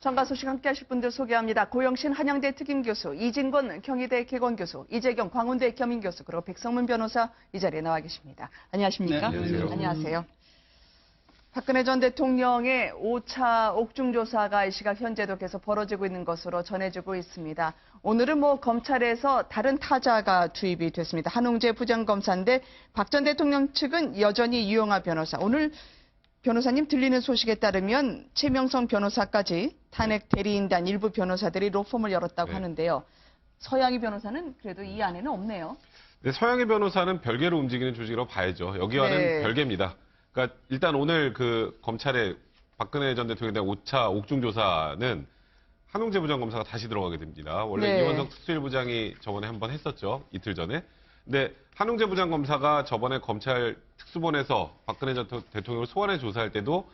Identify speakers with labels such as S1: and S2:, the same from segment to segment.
S1: 정가 소식 함께 하실 분들 소개합니다. 고영신 한양대 특임교수, 이진권 경희대 개건교수, 이재경 광운대 겸임교수, 그리고 백성문 변호사 이 자리에 나와 계십니다. 안녕하십니까?
S2: 네, 안녕하세요.
S1: 안녕하세요. 박근혜 전 대통령의 5차 옥중조사가 이 시각 현재도 계속 벌어지고 있는 것으로 전해지고 있습니다. 오늘은 검찰에서 다른 타자가 투입이 됐습니다. 한웅재 부장검사인데 박 전 대통령 측은 여전히 유영하 변호사. 오늘 변호사님 들리는 소식에 따르면 최명성 변호사까지 탄핵 대리인단 일부 변호사들이 로펌을 열었다고 하는데요. 서양희 변호사는 그래도 이 안에는 없네요.
S2: 네, 서양희 변호사는 별개로 움직이는 조직이라고 봐야죠. 여기와는 별개입니다. 그러니까 일단 오늘 검찰의 박근혜 전 대통령에 대한 5차 옥중조사는 한웅재 부장검사가 다시 들어가게 됩니다. 원래 이원석 특수일부장이 저번에 한번 했었죠. 이틀 전에. 근데 한웅재 부장검사가 저번에 검찰 특수본에서 박근혜 전 대통령을 소환해 조사할 때도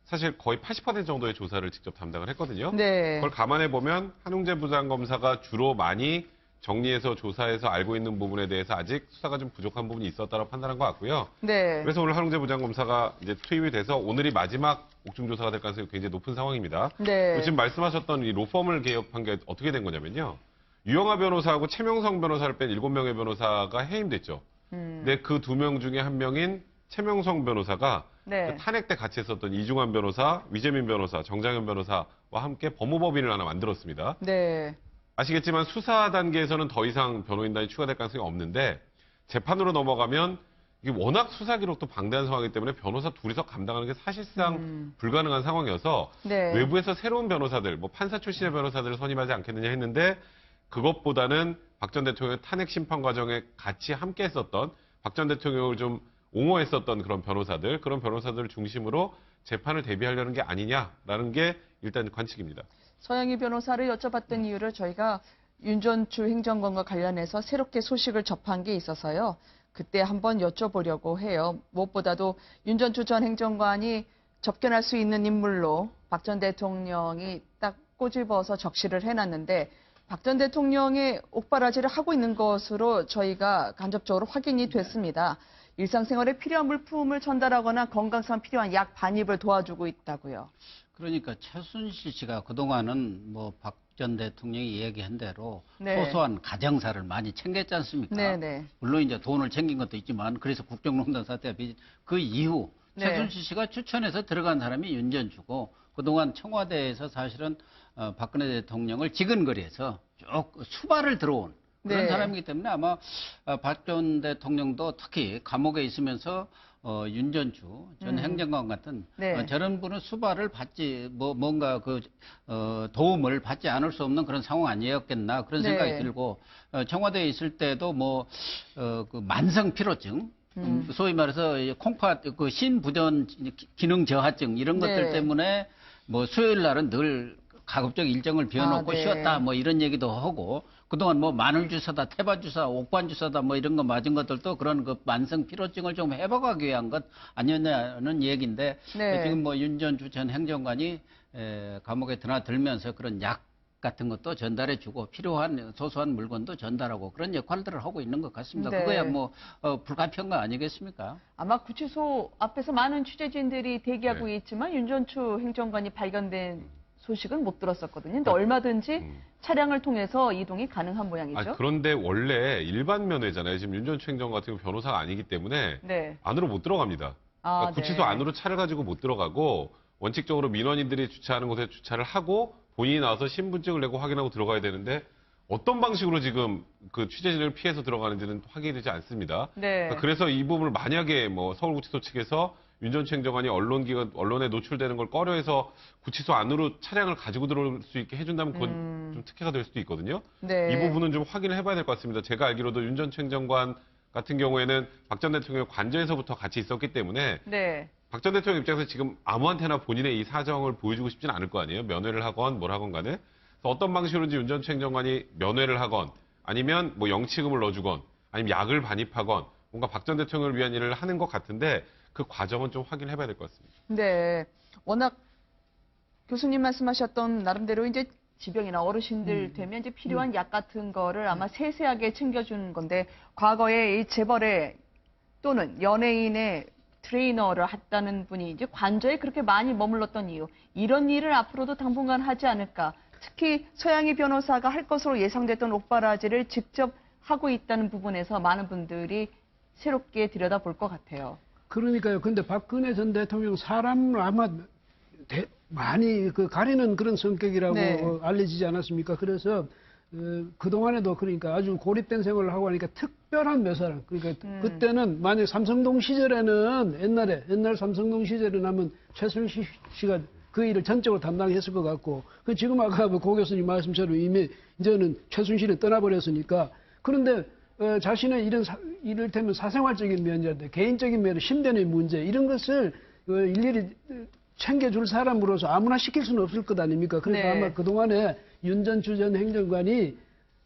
S2: 사실 거의 80% 정도의 조사를 직접 담당을 했거든요. 그걸 감안해 보면 한웅재 부장검사가 주로 많이 정리해서 조사해서 알고 있는 부분에 대해서 아직 수사가 좀 부족한 부분이 있었다고 판단한 것 같고요. 그래서 오늘 한웅재 부장검사가 이제 투입이 돼서 오늘이 마지막 옥중조사가 될 가능성이 굉장히 높은 상황입니다. 지금 말씀하셨던 이 로펌을 개업한 게 어떻게 된 거냐면요. 유영하 변호사하고 최명성 변호사를 뺀 7명의 변호사가 해임됐죠. 근데 그 2명 중에 한 명인 최명성 변호사가 그 탄핵 때 같이 했었던 이중환 변호사, 위재민 변호사, 정장현 변호사와 함께 법무법인을 하나 만들었습니다. 아시겠지만 수사 단계에서는 더 이상 변호인단이 추가될 가능성이 없는데 재판으로 넘어가면 이게 워낙 수사 기록도 방대한 상황이기 때문에 변호사 둘이서 감당하는 게 사실상 불가능한 상황이어서 외부에서 새로운 변호사들, 판사 출신의 변호사들을 선임하지 않겠느냐 했는데 그것보다는 박 전 대통령의 탄핵 심판 과정에 같이 함께 했었던 박 전 대통령을 좀 옹호했었던 그런 변호사들을 중심으로 재판을 대비하려는 게 아니냐라는 게 일단 관측입니다.
S1: 서양희 변호사를 여쭤봤던 이유를 저희가 윤전추 행정관과 관련해서 새롭게 소식을 접한 게 있어서요. 그때 한번 여쭤보려고 해요. 무엇보다도 윤전추 전 행정관이 접견할 수 있는 인물로 박 전 대통령이 딱 꼬집어서 적시를 해놨는데 박 전 대통령의 옥바라지를 하고 있는 것으로 저희가 간접적으로 확인이 됐습니다. 일상생활에 필요한 물품을 전달하거나 건강상 필요한 약 반입을 도와주고 있다고요.
S3: 그러니까 최순실 씨가 그동안은 박 전 대통령이 얘기한 대로 소소한 가정사를 많이 챙겼지 않습니까? 물론 이제 돈을 챙긴 것도 있지만 그래서 국정농단 사태가 그 이후 최순실 씨가 추천해서 들어간 사람이 윤전추고 그동안 청와대에서 사실은 박근혜 대통령을 지근거리에서 쭉 수발을 들어온 그런 사람이기 때문에 아마 박 전 대통령도 특히 감옥에 있으면서 윤전추 전 행정관 같은 저런 분은 수발을 받지 뭔가 도움을 받지 않을 수 없는 그런 상황 아니었겠나 그런 생각이 들고 청와대에 있을 때도 그 만성 피로증 소위 말해서 콩팥 신부전 기능 저하증 이런 것들 때문에 수요일 날은 늘 가급적 일정을 비워놓고 쉬었다 이런 얘기도 하고 그동안 마늘 주사다 태반 주사 옥반 주사다 이런 거 맞은 것들도 그런 만성 피로증을 좀 회복하기 위한 것 아니었냐는 얘기인데 지금 윤전추 전 행정관이 감옥에 드나들면서 그런 약 같은 것도 전달해주고 필요한 소소한 물건도 전달하고 그런 역할들을 하고 있는 것 같습니다. 그거야 불가피한 거 아니겠습니까?
S1: 아마 구치소 앞에서 많은 취재진들이 대기하고 있지만 윤전추 행정관이 발견된 소식은 못 들었었거든요. 근데 얼마든지 차량을 통해서 이동이 가능한 모양이죠.
S2: 그런데 원래 일반 면회잖아요. 지금 윤전추 행정관 같은 경우 변호사가 아니기 때문에 안으로 못 들어갑니다. 그러니까 구치소 안으로 차를 가지고 못 들어가고 원칙적으로 민원인들이 주차하는 곳에 주차를 하고 본인이 나와서 신분증을 내고 확인하고 들어가야 되는데 어떤 방식으로 지금 그 취재진을 피해서 들어가는지는 확인이 되지 않습니다. 그래서 이 부분을 만약에 서울구치소 측에서 윤전추 행정관이 언론에 노출되는 걸 꺼려해서 구치소 안으로 차량을 가지고 들어올 수 있게 해준다면 그건 좀 특혜가 될 수도 있거든요. 이 부분은 좀 확인을 해봐야 될 것 같습니다. 제가 알기로도 윤전추 행정관 같은 경우에는 박 전 대통령 관저에서부터 같이 있었기 때문에 박 전 대통령 입장에서 지금 아무한테나 본인의 이 사정을 보여주고 싶지는 않을 거 아니에요. 면회를 하건 뭘 하건 간에. 어떤 방식으로든지 윤전추 행정관이 면회를 하건 아니면 영치금을 넣어주건 아니면 약을 반입하건 뭔가 박 전 대통령을 위한 일을 하는 것 같은데 그 과정은 좀 확인해봐야 될 것 같습니다.
S1: 워낙 교수님 말씀하셨던 나름대로 이제 지병이나 어르신들 되면 이제 필요한 약 같은 거를 아마 세세하게 챙겨주는 건데 과거에 이 재벌의 또는 연예인의 트레이너를 했다는 분이 이제 관저에 그렇게 많이 머물렀던 이유, 이런 일을 앞으로도 당분간 하지 않을까. 특히 서양희 변호사가 할 것으로 예상됐던 옥바라지를 직접 하고 있다는 부분에서 많은 분들이 새롭게 들여다볼 것 같아요.
S4: 그러니까요. 근데 박근혜 전 대통령 사람을 아마 많이 가리는 그런 성격이라고
S1: 네.
S4: 알려지지 않았습니까? 그래서 그동안에도 그러니까 아주 고립된 생활을 하고 하니까 특별한 묘사랑 그러니까 그때는 만약 삼성동 시절에는 옛날 삼성동 시절에는 하면 최순실 씨가 그 일을 전적으로 담당했을 것 같고 그 지금 아까 고 교수님 말씀처럼 이미 이제는 최순실이 떠나버렸으니까 그런데 자신의 이를테면 사생활적인 면이라든지 개인적인 면의 신변의 문제 이런 것을 일일이 챙겨줄 사람으로서 아무나 시킬 수는 없을 것 아닙니까? 그래서
S1: 네.
S4: 아마 그동안에 윤전추 전 행정관이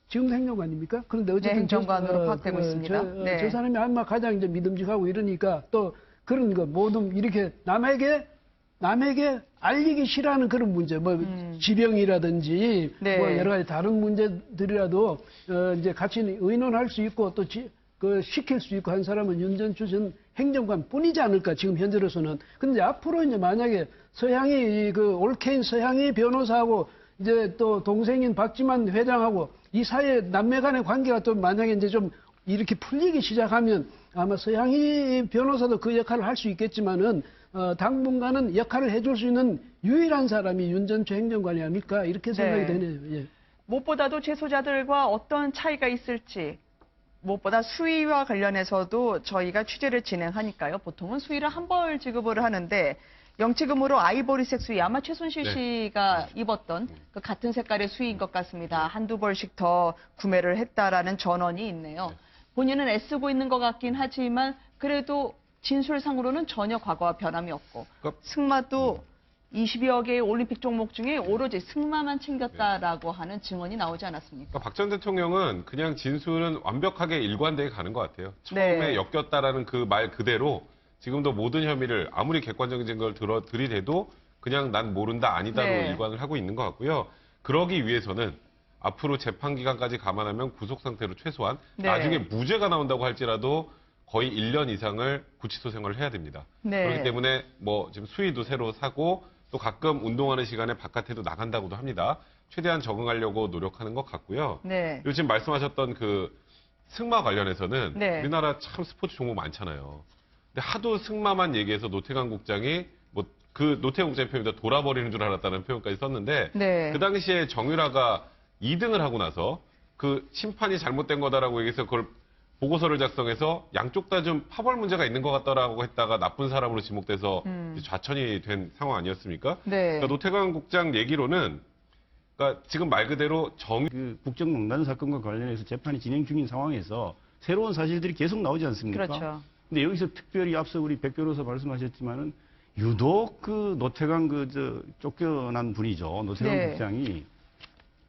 S4: 지금도 행정관입니까? 그런데 어쨌든
S1: 네, 행정관으로 파악되고 있습니다. 네.
S4: 저 사람이 아마 가장 이제 믿음직하고 이러니까 또 그런 거 모든 이렇게 남에게 알리기 싫어하는 그런 문제, 뭐 지병이라든지
S1: 네.
S4: 뭐 여러 가지 다른 문제들이라도 이제 같이 의논할 수 있고 또 시킬 수 있고 한 사람은 윤전추 전 행정관 뿐이지 않을까 지금 현재로서는. 근데 앞으로 이제 만약에 서양이 올케인 서양이 변호사하고 이제 또 동생인 박지만 회장하고 이 사이에 남매 간의 관계가 또 만약에 이제 좀 이렇게 풀리기 시작하면 아마 서양이 변호사도 그 역할을 할 수 있겠지만은 당분간은 역할을 해줄 수 있는 유일한 사람이 윤전추 행정관이 아닐까 이렇게 생각이
S1: 네.
S4: 되네요. 예.
S1: 무엇보다도 재소자들과 어떤 차이가 있을지, 무엇보다 수위와 관련해서도 저희가 취재를 진행하니까요. 보통은 수위를 한 벌 지급을 하는데 영치금으로 아이보리색 수위, 아마 최순실
S2: 네.
S1: 씨가 입었던 그 같은 색깔의 수위인 것 같습니다. 한두 벌씩 더 구매를 했다라는 전언이 있네요. 본인은 애쓰고 있는 것 같긴 하지만 그래도 진술상으로는 전혀 과거와 변함이 없고 승마도 20여 개의 올림픽 종목 중에 오로지 승마만 챙겼다라고 하는 증언이 나오지 않았습니까?
S2: 그러니까 박 전 대통령은 그냥 진술은 완벽하게 일관되게 가는 것 같아요. 처음에
S1: 네.
S2: 엮였다라는 그 말 그대로 지금도 모든 혐의를 아무리 객관적인 증거를 들이대도 그냥 난 모른다 아니다로
S1: 네.
S2: 일관을 하고 있는 것 같고요. 그러기 위해서는 앞으로 재판 기간까지 감안하면 구속 상태로 최소한
S1: 네.
S2: 나중에 무죄가 나온다고 할지라도 거의 1년 이상을 구치소 생활을 해야 됩니다.
S1: 네.
S2: 그렇기 때문에 뭐 지금 수의도 새로 사고 또 가끔 운동하는 시간에 바깥에도 나간다고도 합니다. 최대한 적응하려고 노력하는 것 같고요.
S1: 네.
S2: 요즘 말씀하셨던 그 승마 관련해서는
S1: 네.
S2: 우리나라 참 스포츠 종목 많잖아요. 근데 하도 승마만 얘기해서 노태강 국장이 뭐 그 노태강 국장의 표현이 돌아버리는 줄 알았다는 표현까지 썼는데
S1: 네.
S2: 그 당시에 정유라가 2등을 하고 나서 그 심판이 잘못된 거다라고 얘기해서 그걸 보고서를 작성해서 양쪽 다 좀 파벌 문제가 있는 것 같더라고 했다가 나쁜 사람으로 지목돼서 좌천이 된 상황 아니었습니까?
S1: 네.
S2: 그러니까 노태강 국장 얘기로는 그러니까 지금 말 그대로
S5: 그 국정농단 사건과 관련해서 재판이 진행 중인 상황에서 새로운 사실들이 계속 나오지 않습니까?
S1: 그렇죠.
S5: 근데 여기서 특별히 앞서 우리 백 변호사 말씀하셨지만은 유독 그 노태강 쫓겨난 분이죠. 노태강
S1: 네.
S5: 국장이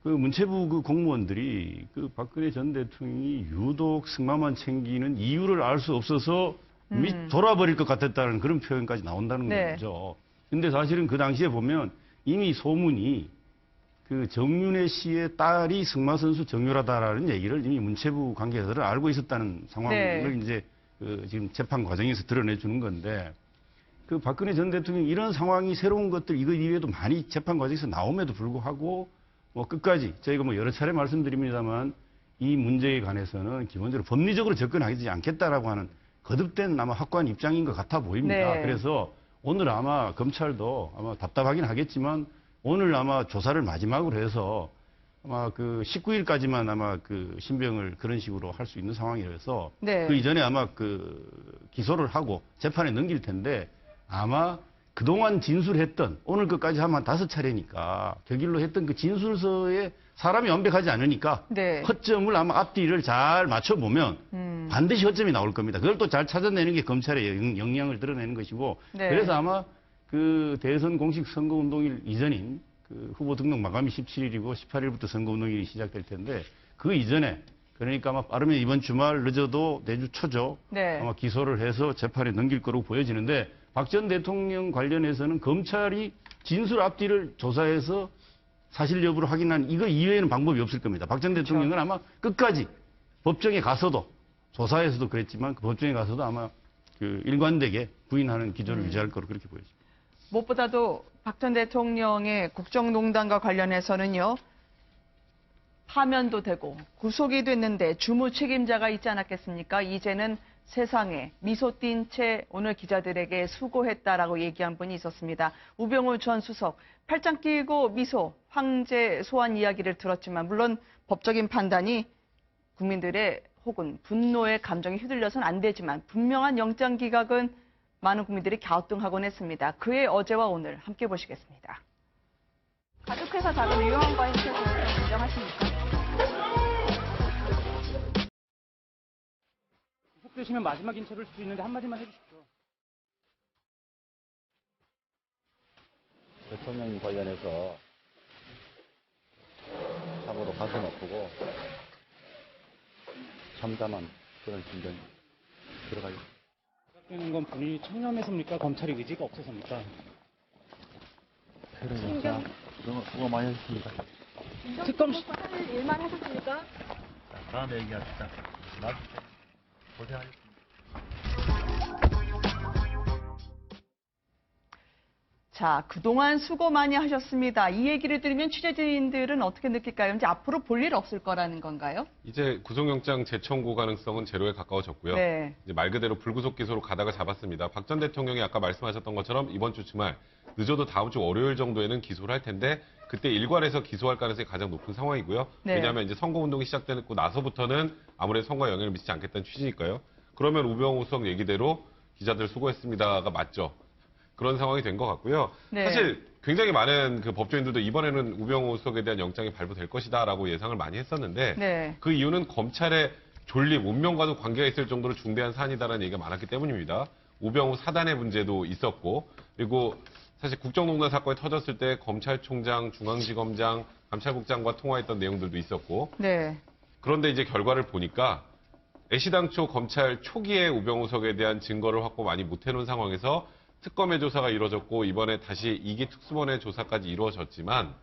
S5: 그 문체부 그 공무원들이 그 박근혜 전 대통령이 유독 승마만 챙기는 이유를 알 수 없어서 돌아버릴 것 같았다는 그런 표현까지 나온다는
S1: 네.
S5: 거죠. 근데 사실은 그 당시에 보면 이미 소문이 그 정윤회 씨의 딸이 승마 선수 정유라다라는 얘기를 이미 문체부 관계자들은 알고 있었다는 상황을
S1: 네.
S5: 이제 그 지금 재판 과정에서 드러내 주는 건데 그 박근혜 전 대통령 이런 상황이 새로운 것들 이거 이외에도 많이 재판 과정에서 나옴에도 불구하고 뭐 끝까지 저희가 뭐 여러 차례 말씀드립니다만 이 문제에 관해서는 기본적으로 법리적으로 접근하지 않겠다라고 하는 거듭된 아마 확고한 입장인 것 같아 보입니다.
S1: 네.
S5: 그래서 오늘 아마 검찰도 아마 답답하긴 하겠지만 오늘 아마 조사를 마지막으로 해서 아마 그 19일까지만 아마 그 신병을 그런 식으로 할 수 있는 상황이라서
S1: 네.
S5: 그 이전에 아마 그 기소를 하고 재판에 넘길 텐데 아마 그동안 진술했던 오늘 것까지 하면 5차례니까 격일로 했던 그 진술서에 사람이 완벽하지 않으니까
S1: 네.
S5: 허점을 아마 앞뒤를 잘 맞춰보면 반드시 허점이 나올 겁니다. 그걸 또 잘 찾아내는 게 검찰의 역량을 드러내는 것이고
S1: 네.
S5: 그래서 아마 그 대선 공식 선거운동일 이전인 그 후보 등록 마감이 17일이고 18일부터 선거운동일이 시작될 텐데 그 이전에 그러니까 아마 빠르면 이번 주말 늦어도 내주 초죠.
S1: 네.
S5: 아마 기소를 해서 재판에 넘길 거로 보여지는데 박 전 대통령 관련해서는 검찰이 진술 앞뒤를 조사해서 사실 여부를 확인한 이거 이외에는 방법이 없을 겁니다. 박 전 대통령은 아마 끝까지 법정에 가서도 조사에서도 그랬지만 그 법정에 가서도 아마 그 일관되게 부인하는 기조를 유지할 거로 그렇게 보여집니다.
S1: 무엇보다도 박 전 대통령의 국정농단과 관련해서는요. 파면도 되고 구속이 됐는데 주무 책임자가 있지 않았겠습니까? 이제는 세상에 미소 띈 채 오늘 기자들에게 수고했다라고 얘기한 분이 있었습니다. 우병우 전 수석, 팔짱 끼고 미소, 황제 소환 이야기를 들었지만 물론 법적인 판단이 국민들의 혹은 분노의 감정에 휘둘려서는 안 되지만 분명한 영장 기각은 많은 국민들이 갸우뚱하곤 했습니다. 그의 어제와 오늘 함께 보시겠습니다.
S6: 가족회사 작은 유용한 거에 대해서 인정하십니까?
S7: 구속되시면 마지막 인터뷰를 할 수 있는데 한마디만 해주십시오.
S8: 대통령 관련해서 참으로 가슴 아프고 참담한 그런 심정이 들어가요.
S7: 시작되는 건 본인이 청렴해서입니까? 검찰의 의지가 없어서입니까?
S8: 그러니까 수고 많이 했습니다.
S7: 특검
S6: 할 일만 하셨습니까?
S8: 다음에 얘기합시다. 고생하셨습니다.
S1: 자, 그동안 수고 많이 하셨습니다. 이 얘기를 들으면 취재진들은 어떻게 느낄까요? 이제 앞으로 볼 일 없을 거라는 건가요?
S2: 이제 구속영장 재청구 가능성은 제로에 가까워졌고요.
S1: 네.
S2: 이제 말 그대로 불구속 기소로 가다가 잡았습니다. 박 전 대통령이 아까 말씀하셨던 것처럼 이번 주 주말, 늦어도 다음 주 월요일 정도에는 기소를 할 텐데 그때 일괄해서 기소할 가능성이 가장 높은 상황이고요.
S1: 네.
S2: 왜냐하면 이제 선거운동이 시작되고 나서부터는 아무래도 선거에 영향을 미치지 않겠다는 취지니까요. 그러면 우병우 수석 얘기대로 기자들 수고했습니다가 맞죠. 그런 상황이 된 것 같고요.
S1: 네.
S2: 사실 굉장히 많은 그 법조인들도 이번에는 우병우 수석에 대한 영장이 발부될 것이다라고 예상을 많이 했었는데
S1: 네.
S2: 그 이유는 검찰의 존립, 운명과도 관계가 있을 정도로 중대한 사안이다라는 얘기가 많았기 때문입니다. 우병우 사단의 문제도 있었고 그리고 사실 국정농단 사건이 터졌을 때 검찰총장, 중앙지검장, 감찰국장과 통화했던 내용들도 있었고
S1: 네.
S2: 그런데 이제 결과를 보니까 애시당초 검찰 초기에 우병우 수석에 대한 증거를 확보 많이 못해놓은 상황에서 특검의 조사가 이루어졌고 이번에 다시 2기 특수본의 조사까지 이루어졌지만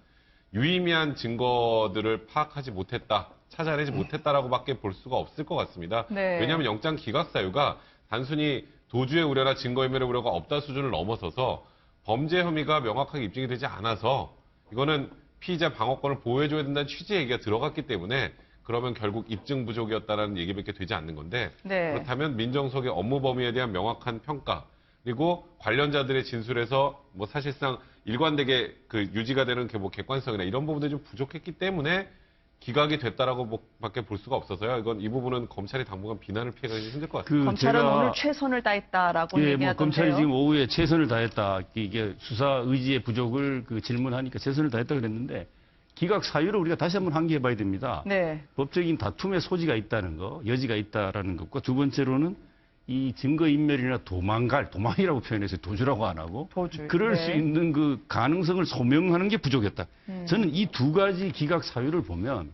S2: 유의미한 증거들을 파악하지 못했다, 찾아내지 못했다라고밖에 볼 수가 없을 것 같습니다.
S1: 네.
S2: 왜냐하면 영장 기각 사유가 단순히 도주의 우려나 증거인멸의 우려가 없다 수준을 넘어서서 범죄 혐의가 명확하게 입증이 되지 않아서 이거는 피의자 방어권을 보호해줘야 된다는 취지의 얘기가 들어갔기 때문에 그러면 결국 입증 부족이었다는 얘기밖에 되지 않는 건데
S1: 네.
S2: 그렇다면 민정수석의 업무 범위에 대한 명확한 평가 그리고 관련자들의 진술에서 뭐 사실상 일관되게 그 유지가 되는 뭐 객관성이나 이런 부분들이 좀 부족했기 때문에 기각이 됐다라고 밖에 볼 수가 없어서요. 이건 이 부분은 검찰이 당분간 비난을 피해가기 힘들 것 같습니다.
S1: 검찰은
S5: 제가
S1: 오늘 최선을 다했다라고 얘기하던데요.
S5: 검찰이 지금 오후에 최선을 다했다. 이게 수사 의지의 부족을 질문하니까 최선을 다했다 그랬는데 기각 사유를 우리가 다시 한번 환기해봐야 됩니다.
S1: 네.
S5: 법적인 다툼의 소지가 있다는 거, 여지가 있다라는 것과 두 번째로는 이 증거인멸이나 도망이라고 표현해서 도주라고 안 하고
S1: 도주.
S5: 그럴
S1: 네.
S5: 수 있는 그 가능성을 소명하는 게 부족했다. 저는 이 두 가지 기각 사유를 보면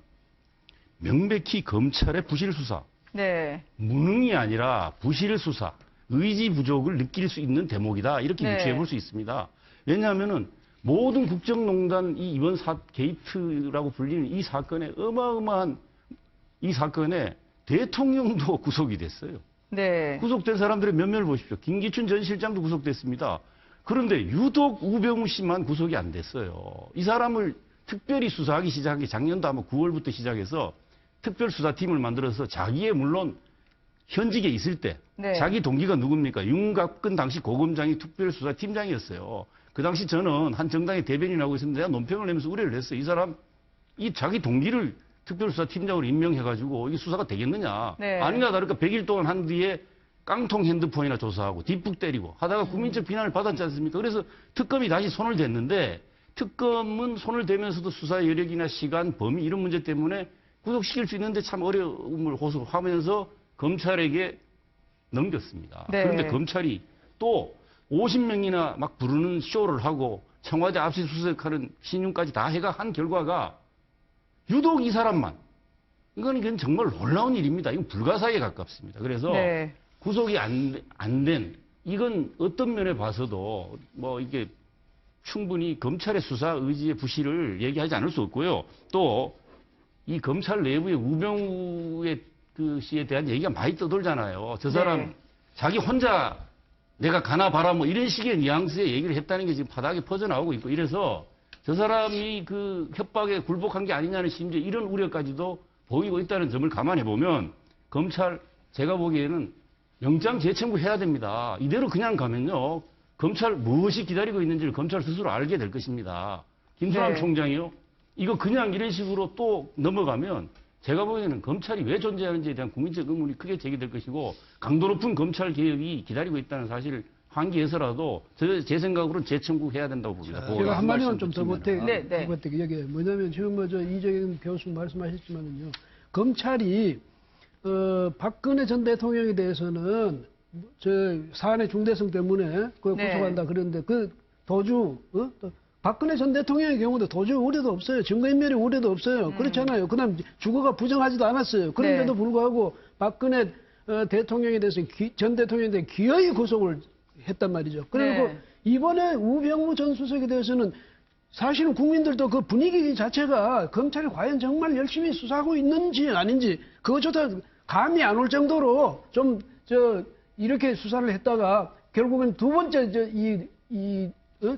S5: 명백히 검찰의 부실 수사,
S1: 네.
S5: 무능이 아니라 부실 수사, 의지 부족을 느낄 수 있는 대목이다. 이렇게
S1: 네.
S5: 유추해 볼 수 있습니다. 왜냐하면은 모든 국정농단 이번 게이트라고 불리는 이 사건에 어마어마한 이 사건에 대통령도 구속이 됐어요.
S1: 네.
S5: 구속된 사람들의 면면을 보십시오. 김기춘 전 실장도 구속됐습니다. 그런데 유독 우병우 씨만 구속이 안 됐어요. 이 사람을 특별히 수사하기 시작한 게 작년도 아마 9월부터 시작해서 특별수사팀을 만들어서 자기의 물론 현직에 있을 때
S1: 네.
S5: 자기 동기가 누굽니까? 윤갑근 당시 고검장이 특별수사팀장이었어요. 그 당시 저는 한 정당의 대변인 하고 있었는데 내가 논평을 내면서 우려를 했어요. 이 사람 이 자기 동기를 특별수사팀장으로 임명해가지고 이게 수사가 되겠느냐.
S1: 네.
S5: 아니나 다를까 100일 동안 한 뒤에 깡통 핸드폰이나 조사하고 뒷북 때리고 하다가 국민적 비난을 받았지 않습니까? 그래서 특검이 다시 손을 댔는데 특검은 손을 대면서도 수사 여력이나 시간, 범위 이런 문제 때문에 구속시킬 수 있는데 참 어려움을 호소하면서 검찰에게 넘겼습니다.
S1: 네.
S5: 그런데 검찰이 또 50명이나 막 부르는 쇼를 하고 청와대 압수수색하는 신용까지 다 해가 한 결과가 유독 이 사람만 이건 정말 놀라운 일입니다. 이건 불가사의에 가깝습니다. 그래서
S1: 네.
S5: 구속이 안 된 이건 어떤 면에 봐서도 뭐 이게 충분히 검찰의 수사 의지의 부실을 얘기하지 않을 수 없고요. 또 이 검찰 내부의 우병우의 그 씨에 대한 얘기가 많이 떠돌잖아요. 저 사람
S1: 네.
S5: 자기 혼자 내가 가나 봐라 뭐 이런 식의 뉘앙스의 얘기를 했다는 게 지금 바닥에 퍼져나오고 있고 이래서 저 사람이 그 협박에 굴복한 게 아니냐는 심지어 이런 우려까지도 보이고 있다는 점을 감안해 보면 검찰 제가 보기에는 영장 재청구해야 됩니다. 이대로 그냥 가면요. 검찰 무엇이 기다리고 있는지를 검찰 스스로 알게 될 것입니다. 김수남
S1: 네.
S5: 총장이요. 이거 그냥 이런 식으로 또 넘어가면 제가 보기에는 검찰이 왜 존재하는지에 대한 국민적 의문이 크게 제기될 것이고 강도 높은 검찰 개혁이 기다리고 있다는 사실을 환기해서라도 제 생각으로는 재청구해야 된다고 봅니다.
S4: 제가 한마디만 좀 더
S5: 말씀
S4: 보태,
S1: 네.
S4: 여기 뭐냐면 지금 뭐 저 이재경 교수 말씀하셨지만은요. 검찰이 박근혜 전 대통령에 대해서는 저 사안의 중대성 때문에 그
S1: 네.
S4: 구속한다 그랬는데 그 도주 또 박근혜 전 대통령의 경우도 도주 우려도 없어요. 증거인멸의 우려도 없어요. 그렇잖아요. 그다음 주거가 부정하지도 않았어요. 그런데도
S1: 네.
S4: 불구하고 박근혜 대통령에 대해서 전 대통령에 대해 기어이 구속을 했단 말이죠. 그리고
S1: 네.
S4: 이번에 우병우 전 수석에 대해서는 사실은 국민들도 그 분위기 자체가 검찰이 과연 정말 열심히 수사하고 있는지 아닌지 그것조차 감이 안 올 정도로 좀 이렇게 수사를 했다가 결국은 두 번째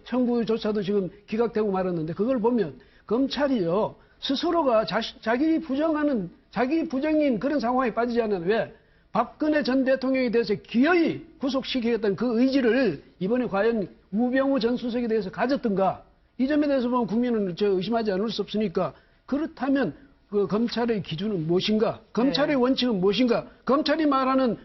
S4: 청구조차도 지금 기각되고 말았는데 그걸 보면 검찰이요 스스로가 자기 부정인 그런 상황에 빠지지 않는 왜 박근혜 전 대통령에 대해서 기어이 구속시키겠다는 그 의지를 이번에 과연 우병우 전 수석에 대해서 가졌던가 이 점에 대해서 보면 국민은 의심하지 않을 수 없으니까 그렇다면 그 검찰의 기준은 무엇인가? 검찰의
S1: 네.
S4: 원칙은 무엇인가? 검찰이 말하는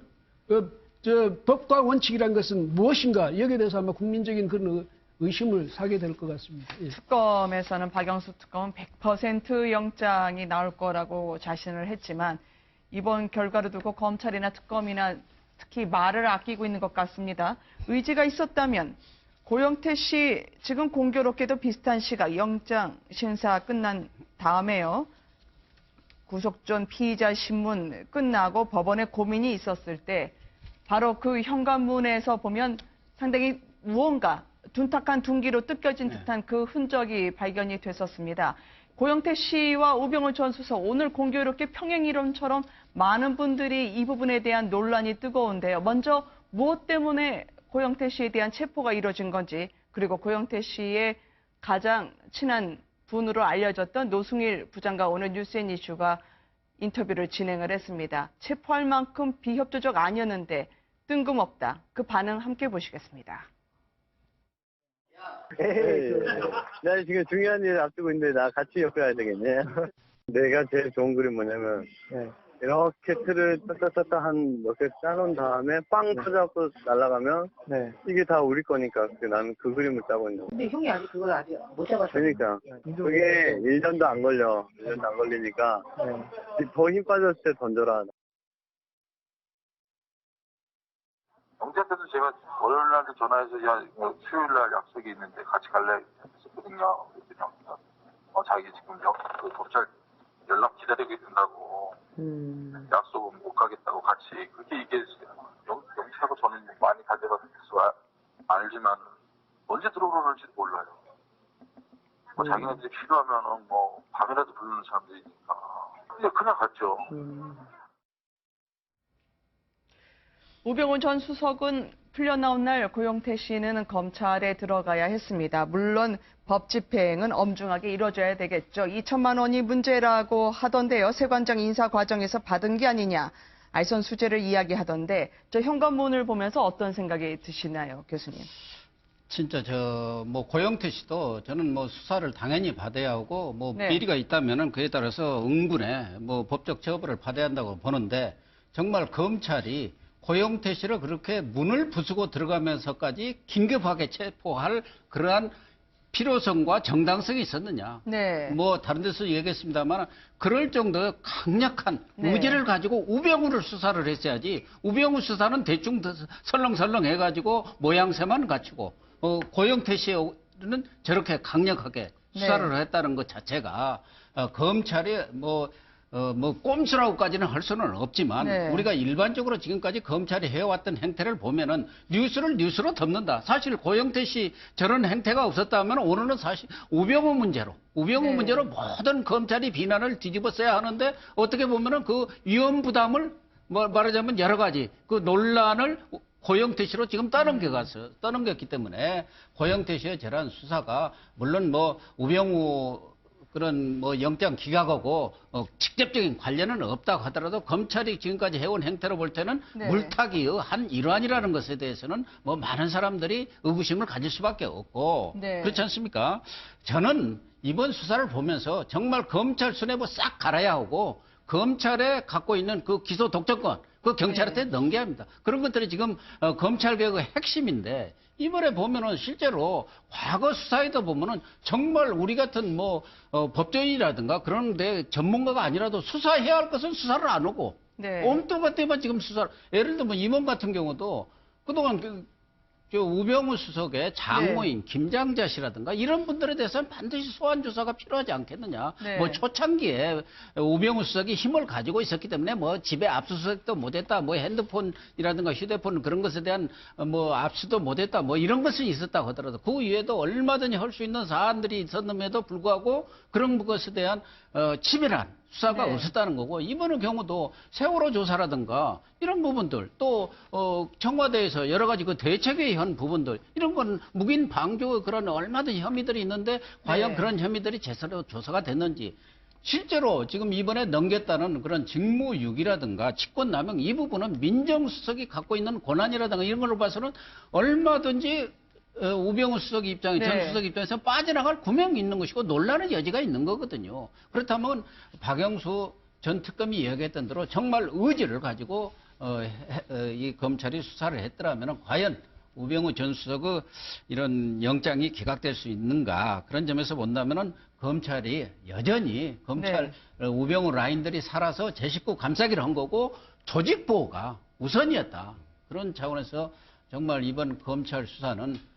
S4: 법과 원칙이란 것은 무엇인가? 여기에 대해서 아마 국민적인 그런 의심을 사게 될 것 같습니다. 예.
S1: 특검에서는 박영수 특검은 100% 영장이 나올 거라고 자신을 했지만 이번 결과를 두고 검찰이나 특검이나 특히 말을 아끼고 있는 것 같습니다. 의지가 있었다면 고영태 씨 지금 공교롭게도 비슷한 시각 영장 심사 끝난 다음에요. 구속 전 피의자 신문 끝나고 법원에 고민이 있었을 때 바로 그 현관문에서 보면 상당히 무언가 둔탁한 둔기로 뜯겨진 듯한 그 흔적이 발견이 됐었습니다. 고영태 씨와 우병우 전 수석 오늘 공교롭게 평행 이론처럼 많은 분들이 이 부분에 대한 논란이 뜨거운데요. 먼저 무엇 때문에 고영태 씨에 대한 체포가 이루어진 건지 그리고 고영태 씨의 가장 친한 분으로 알려졌던 노승일 부장과 오늘 뉴스앤이슈가 인터뷰를 진행을 했습니다. 체포할 만큼 비협조적 아니었는데 뜬금없다. 그 반응 함께 보시겠습니다.
S9: 나 지금 중요한 일 앞두고 있는데 나 같이 엮어야 되겠네. 내가 제일 좋은 그림 뭐냐면 이렇게 틀을 따따따따 한 몇 개 짜놓은 다음에 빵 터져갖고 날아가면 이게 다 우리 거니까 나는 그 그림을 짜고 있는 거야.
S10: 근데 형이 아직 그걸 아직 못 잡았어.
S9: 그러니까 그게 1년도 안 걸려. 1년도 안 걸리니까 더 힘 빠졌을 때 던져라.
S11: 영재한테도 제가 월요일 날 전화해서 야 수요일 날 약속이 있는데 같이 갈래 했었거든요. 그랬더니 자기 지금 그 검찰 연락 기다리고 있다고 약속은 못 가겠다고 같이 그렇게 얘기했어요. 영재하고 저는 많이 다져봤어 알지만 언제 들어오는지도 몰라요. 자기네들이 필요하면은 밤이라도 부르는 사람들이니까 그냥 갔죠.
S1: 우병우 전 수석은 풀려나온 날 고영태 씨는 검찰에 들어가야 했습니다. 물론 법 집행은 엄중하게 이루어져야 되겠죠. 2천만 원이 문제라고 하던데요. 세관장 인사 과정에서 받은 게 아니냐. 알선 수재를 이야기하던데 저 현관문을 보면서 어떤 생각이 드시나요, 교수님?
S3: 진짜 고영태 씨도 저는 수사를 당연히 받아야 하고
S1: 네.
S3: 비리가 있다면은 그에 따라서 응분에 법적 처벌을 받아야 한다고 보는데 정말 검찰이 고영태 씨를 그렇게 문을 부수고 들어가면서까지 긴급하게 체포할 그러한 필요성과 정당성이 있었느냐.
S1: 네.
S3: 다른 데서 얘기했습니다만 그럴 정도의 강력한 의지를 가지고 우병우를 수사를 했어야지. 우병우 수사는 대충 설렁설렁 해가지고 모양새만 갖추고 고영태 씨는 저렇게 강력하게 수사를 했다는 것 자체가 검찰이 꼼수라고까지는 할 수는 없지만 우리가 일반적으로 지금까지 검찰이 해왔던 행태를 보면은 뉴스를 뉴스로 덮는다. 사실 고영태 씨 저런 행태가 없었다면 오늘은 사실 우병우 문제로 모든 검찰이 비난을 뒤집었어야 하는데 어떻게 보면은 그 위험 부담을 말하자면 여러 가지 그 논란을 고영태 씨로 지금 떠넘겼기 때문에 고영태 씨의 저러한 수사가 물론 뭐 우병우 그런 뭐 영장 기각하고 직접적인 관련은 없다고 하더라도 검찰이 지금까지 해온 행태로 볼 때는
S1: 네.
S3: 물타기의 한 일환이라는 것에 대해서는 뭐 많은 사람들이 의구심을 가질 수밖에 없고
S1: 네.
S3: 그렇지 않습니까? 저는 이번 수사를 보면서 정말 검찰 수뇌부 싹 갈아야 하고 검찰에 갖고 있는 그 기소 독점권 그 경찰한테 넘겨야 합니다. 그런 것들이 지금 검찰 개혁의 핵심인데 이번에 보면은 실제로 과거 수사에도 보면은 정말 우리 같은 뭐 법조인이라든가 그런데 전문가가 아니라도 수사해야 할 것은 수사를 안 하고
S1: 네.
S3: 옴뚱한 때만 지금 수사를 예를 들면 임원 같은 경우도 그동안 저 우병우 수석의 장모인 김장자 씨라든가 이런 분들에 대해서는 반드시 소환 조사가 필요하지 않겠느냐.
S1: 네.
S3: 뭐 초창기에 우병우 수석이 힘을 가지고 있었기 때문에 뭐 집에 압수수색도 못했다. 뭐 핸드폰이라든가 휴대폰 그런 것에 대한 뭐 압수도 못했다. 뭐 이런 것은 있었다고 하더라도 그 이외에도 얼마든지 할 수 있는 사안들이 있었음에도 불구하고 그런 것에 대한 치밀한 수사가
S1: 네.
S3: 없었다는 거고 이번의 경우도 세월호 조사라든가 이런 부분들 또 청와대에서 여러 가지 그 대책에 한 부분들 이런 건 묵인 방조의 그런 얼마든지 혐의들이 있는데 과연
S1: 네.
S3: 그런 혐의들이 제대로 조사가 됐는지 실제로 지금 이번에 넘겼다는 그런 직무유기라든가 직권남용 이 부분은 민정수석이 갖고 있는 권한이라든가 이런 걸로 봐서는 얼마든지 우병우 수석 입장에
S1: 네.
S3: 전 수석 입장에서 빠져나갈 구멍이 있는 것이고 논란의 여지가 있는 거거든요. 그렇다면 박영수 전 특검이 이야기했던 대로 정말 의지를 가지고 이 검찰이 수사를 했더라면 과연 우병우 전 수석의 이런 영장이 기각될 수 있는가 그런 점에서 본다면은 검찰이 여전히 검찰 우병우 라인들이 살아서 제 식구 감싸기를 한 거고 조직 보호가 우선이었다. 그런 차원에서 정말 이번 검찰 수사는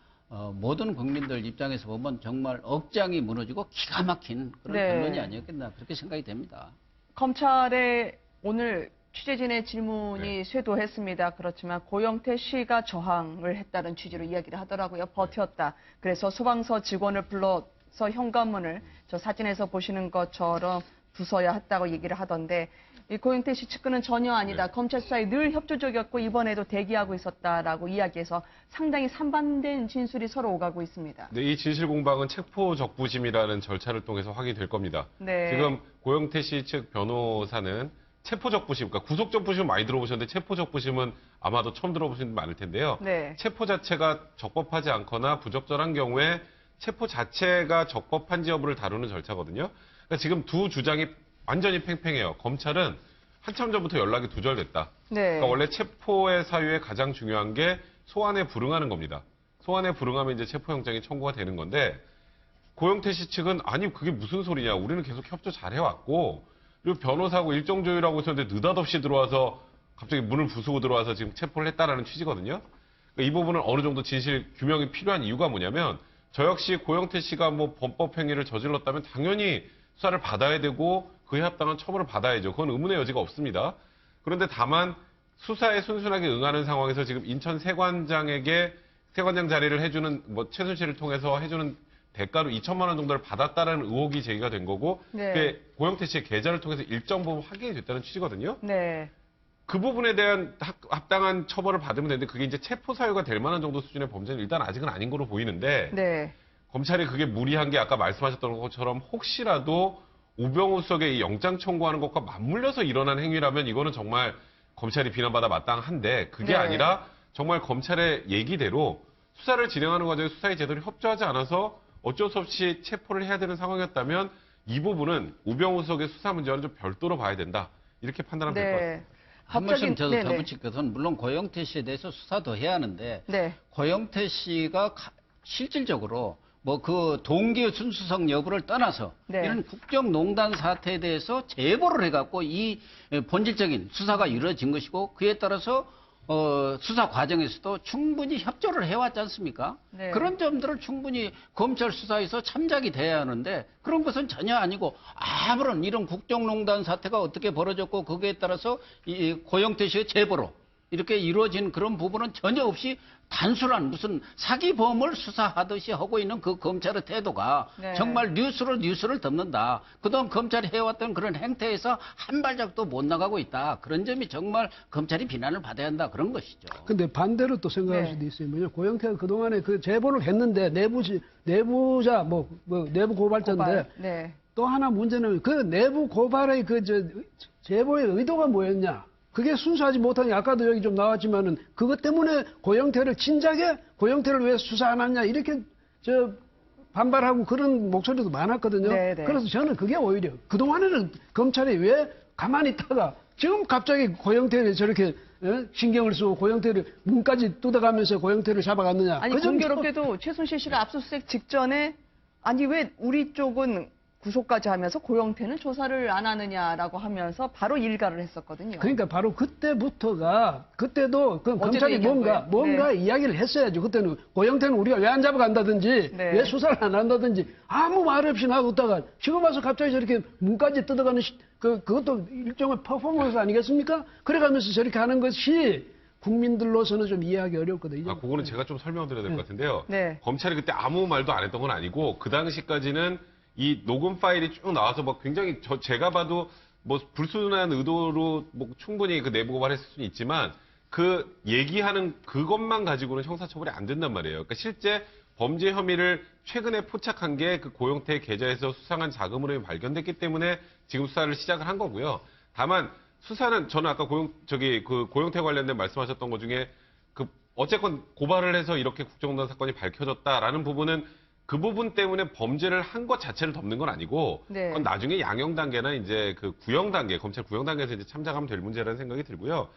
S3: 모든 국민들 입장에서 보면 정말 억장이 무너지고 기가 막힌 그런 결론이 아니었겠나 그렇게 생각이 됩니다.
S1: 검찰의 오늘 취재진의 질문이 쇄도했습니다. 그렇지만 고영태 씨가 저항을 했다는 취지로 이야기를 하더라고요. 버텼다. 그래서 소방서 직원을 불러서 현관문을 저 사진에서 보시는 것처럼 부숴야 했다고 얘기를 하던데 이 고영태 씨 측근은 전혀 아니다. 검찰 수사에 늘 협조적이었고 이번에도 대기하고 있었다라고 이야기해서 상당히 상반된 진술이 서로 오가고 있습니다.
S2: 네, 이 진실 공방은 체포적부심이라는 절차를 통해서 확인될 겁니다.
S1: 네.
S2: 지금 고영태 씨 측 변호사는 체포적부심, 그러니까 구속적부심은 많이 들어보셨는데 체포적부심은 아마도 처음 들어보신 분 많을 텐데요.
S1: 네.
S2: 체포 자체가 적법하지 않거나 부적절한 경우에 체포 자체가 적법한지 여부를 다루는 절차거든요. 그러니까 지금 두 주장이 완전히 팽팽해요. 검찰은 한참 전부터 연락이 두절됐다.
S1: 네.
S2: 그러니까 원래 체포의 사유에 가장 중요한 게 소환에 불응하는 겁니다. 소환에 불응하면 이제 체포영장이 청구가 되는 건데 고영태 씨 측은 아니 그게 무슨 소리냐. 우리는 계속 협조 잘 해왔고 그리고 변호사하고 일정 조율하고 있었는데 느닷없이 들어와서 갑자기 문을 부수고 들어와서 지금 체포를 했다라는 취지거든요. 그러니까 이 부분은 어느 정도 진실 규명이 필요한 이유가 뭐냐면 저 역시 고영태 씨가 뭐 범법 행위를 저질렀다면 당연히 수사를 받아야 되고 그에 합당한 처벌을 받아야죠. 그건 의문의 여지가 없습니다. 그런데 다만 수사에 순순하게 응하는 상황에서 지금 인천 세관장에게 세관장 자리를 해주는 뭐 최순실을 통해서 해주는 대가로 2천만 원 정도를 받았다라는 의혹이 제기가 된 거고 그게 고영태 씨의 계좌를 통해서 일정 부분 확인이 됐다는 취지거든요.
S1: 네.
S2: 그 부분에 대한 합당한 처벌을 받으면 되는데 그게 이제 체포 사유가 될 만한 정도 수준의 범죄는 일단 아직은 아닌 거로 보이는데
S1: 네.
S2: 검찰이 그게 무리한 게 아까 말씀하셨던 것처럼 혹시라도 우병우 수석의 이 영장 청구하는 것과 맞물려서 일어난 행위라면 이거는 정말 검찰이 비난받아 마땅한데 그게 아니라 정말 검찰의 얘기대로 수사를 진행하는 과정에 수사에 제대로 협조하지 않아서 어쩔 수 없이 체포를 해야 되는 상황이었다면 이 부분은 우병우 수석의 수사 문제와는 좀 별도로 봐야 된다. 이렇게 판단하면 될 것 같습니다.
S3: 한 말씀 저도 더 붙일 것은 물론 고영태 씨에 대해서 수사도 해야 하는데 고영태 씨가 실질적으로 뭐 그 동기 순수성 여부를 떠나서 이런 국정농단 사태에 대해서 제보를 해갖고 이 본질적인 수사가 이루어진 것이고 그에 따라서 수사 과정에서도 충분히 협조를 해왔지 않습니까? 그런 점들을 충분히 검찰 수사에서 참작이 돼야 하는데 그런 것은 전혀 아니고 아무런 이런 국정농단 사태가 어떻게 벌어졌고 거기에 따라서 이 고영태 씨의 제보로 이렇게 이루어진 그런 부분은 전혀 없이 단순한 무슨 사기범을 수사하듯이 하고 있는 그 검찰의 태도가
S1: 네.
S3: 정말 뉴스를 덮는다. 그동안 검찰이 해왔던 그런 행태에서 한 발짝도 못 나가고 있다. 그런 점이 정말 검찰이 비난을 받아야 한다. 그런 것이죠.
S4: 근데 반대로 또 생각할
S1: 네.
S4: 수도 있어요. 뭐냐, 고영태가 그동안에 그 제보를 했는데 내부자, 내부 고발자인데
S1: 고발. 네.
S4: 또 하나 문제는 그 내부 고발의 제보의 의도가 뭐였냐? 그게 순수하지 못하니 아까도 여기 좀 나왔지만은 그것 때문에 고영태를 진작에 고영태를 왜 수사 안 하냐 이렇게 반발하고 그런 목소리도 많았거든요.
S1: 네네.
S4: 그래서 저는 그게 오히려 그동안에는 검찰이 왜 가만히 있다가 지금 갑자기 고영태를 저렇게 신경을 쓰고 고영태를 문까지 뜯어가면서 고영태를 잡아갔느냐.
S1: 아니, 공교롭게도 최순실 씨가 압수수색 직전에 아니 왜 우리 쪽은 구속까지 하면서 고영태는 조사를 안 하느냐라고 하면서 바로 일가를 했었거든요.
S4: 그러니까 바로 그때도 그 검찰이
S1: 얘기한
S4: 뭔가
S1: 거예요. 네.
S4: 이야기를 했어야죠. 그때는 고영태는 우리가 왜 안 잡아간다든지
S1: 네.
S4: 왜 수사를 안 한다든지 아무 말 없이 놔뒀다가 지금 와서 갑자기 저렇게 문까지 뜯어가는 그것도 일종의 퍼포먼스 아니겠습니까? 그래가면서 저렇게 하는 것이 국민들로서는 좀 이해하기 어렵거든요.
S2: 그거는 제가 좀 설명드려야 될 것 같은데요.
S1: 네.
S2: 검찰이 그때 아무 말도 안 했던 건 아니고 그 당시까지는 이 녹음 파일이 쭉 나와서 막 굉장히 제가 봐도 뭐 불순한 의도로 뭐 충분히 그 내부 고발했을 수는 있지만 그 얘기하는 그것만 가지고는 형사처벌이 안 된단 말이에요. 그러니까 실제 범죄 혐의를 최근에 포착한 게 그 고영태 계좌에서 수상한 자금 흐름이 발견됐기 때문에 지금 수사를 시작을 한 거고요. 다만 수사는 저는 아까 그 고영태 관련된 말씀하셨던 것 중에 그 어쨌건 고발을 해서 이렇게 국정농단 사건이 밝혀졌다라는 부분은 그 부분 때문에 범죄를 한 것 자체를 덮는 건 아니고
S1: 네.
S2: 그건 나중에 양형 단계나 이제 그 구형 단계, 검찰 구형 단계에서 이제 참작하면 될 문제라는 생각이 들고요.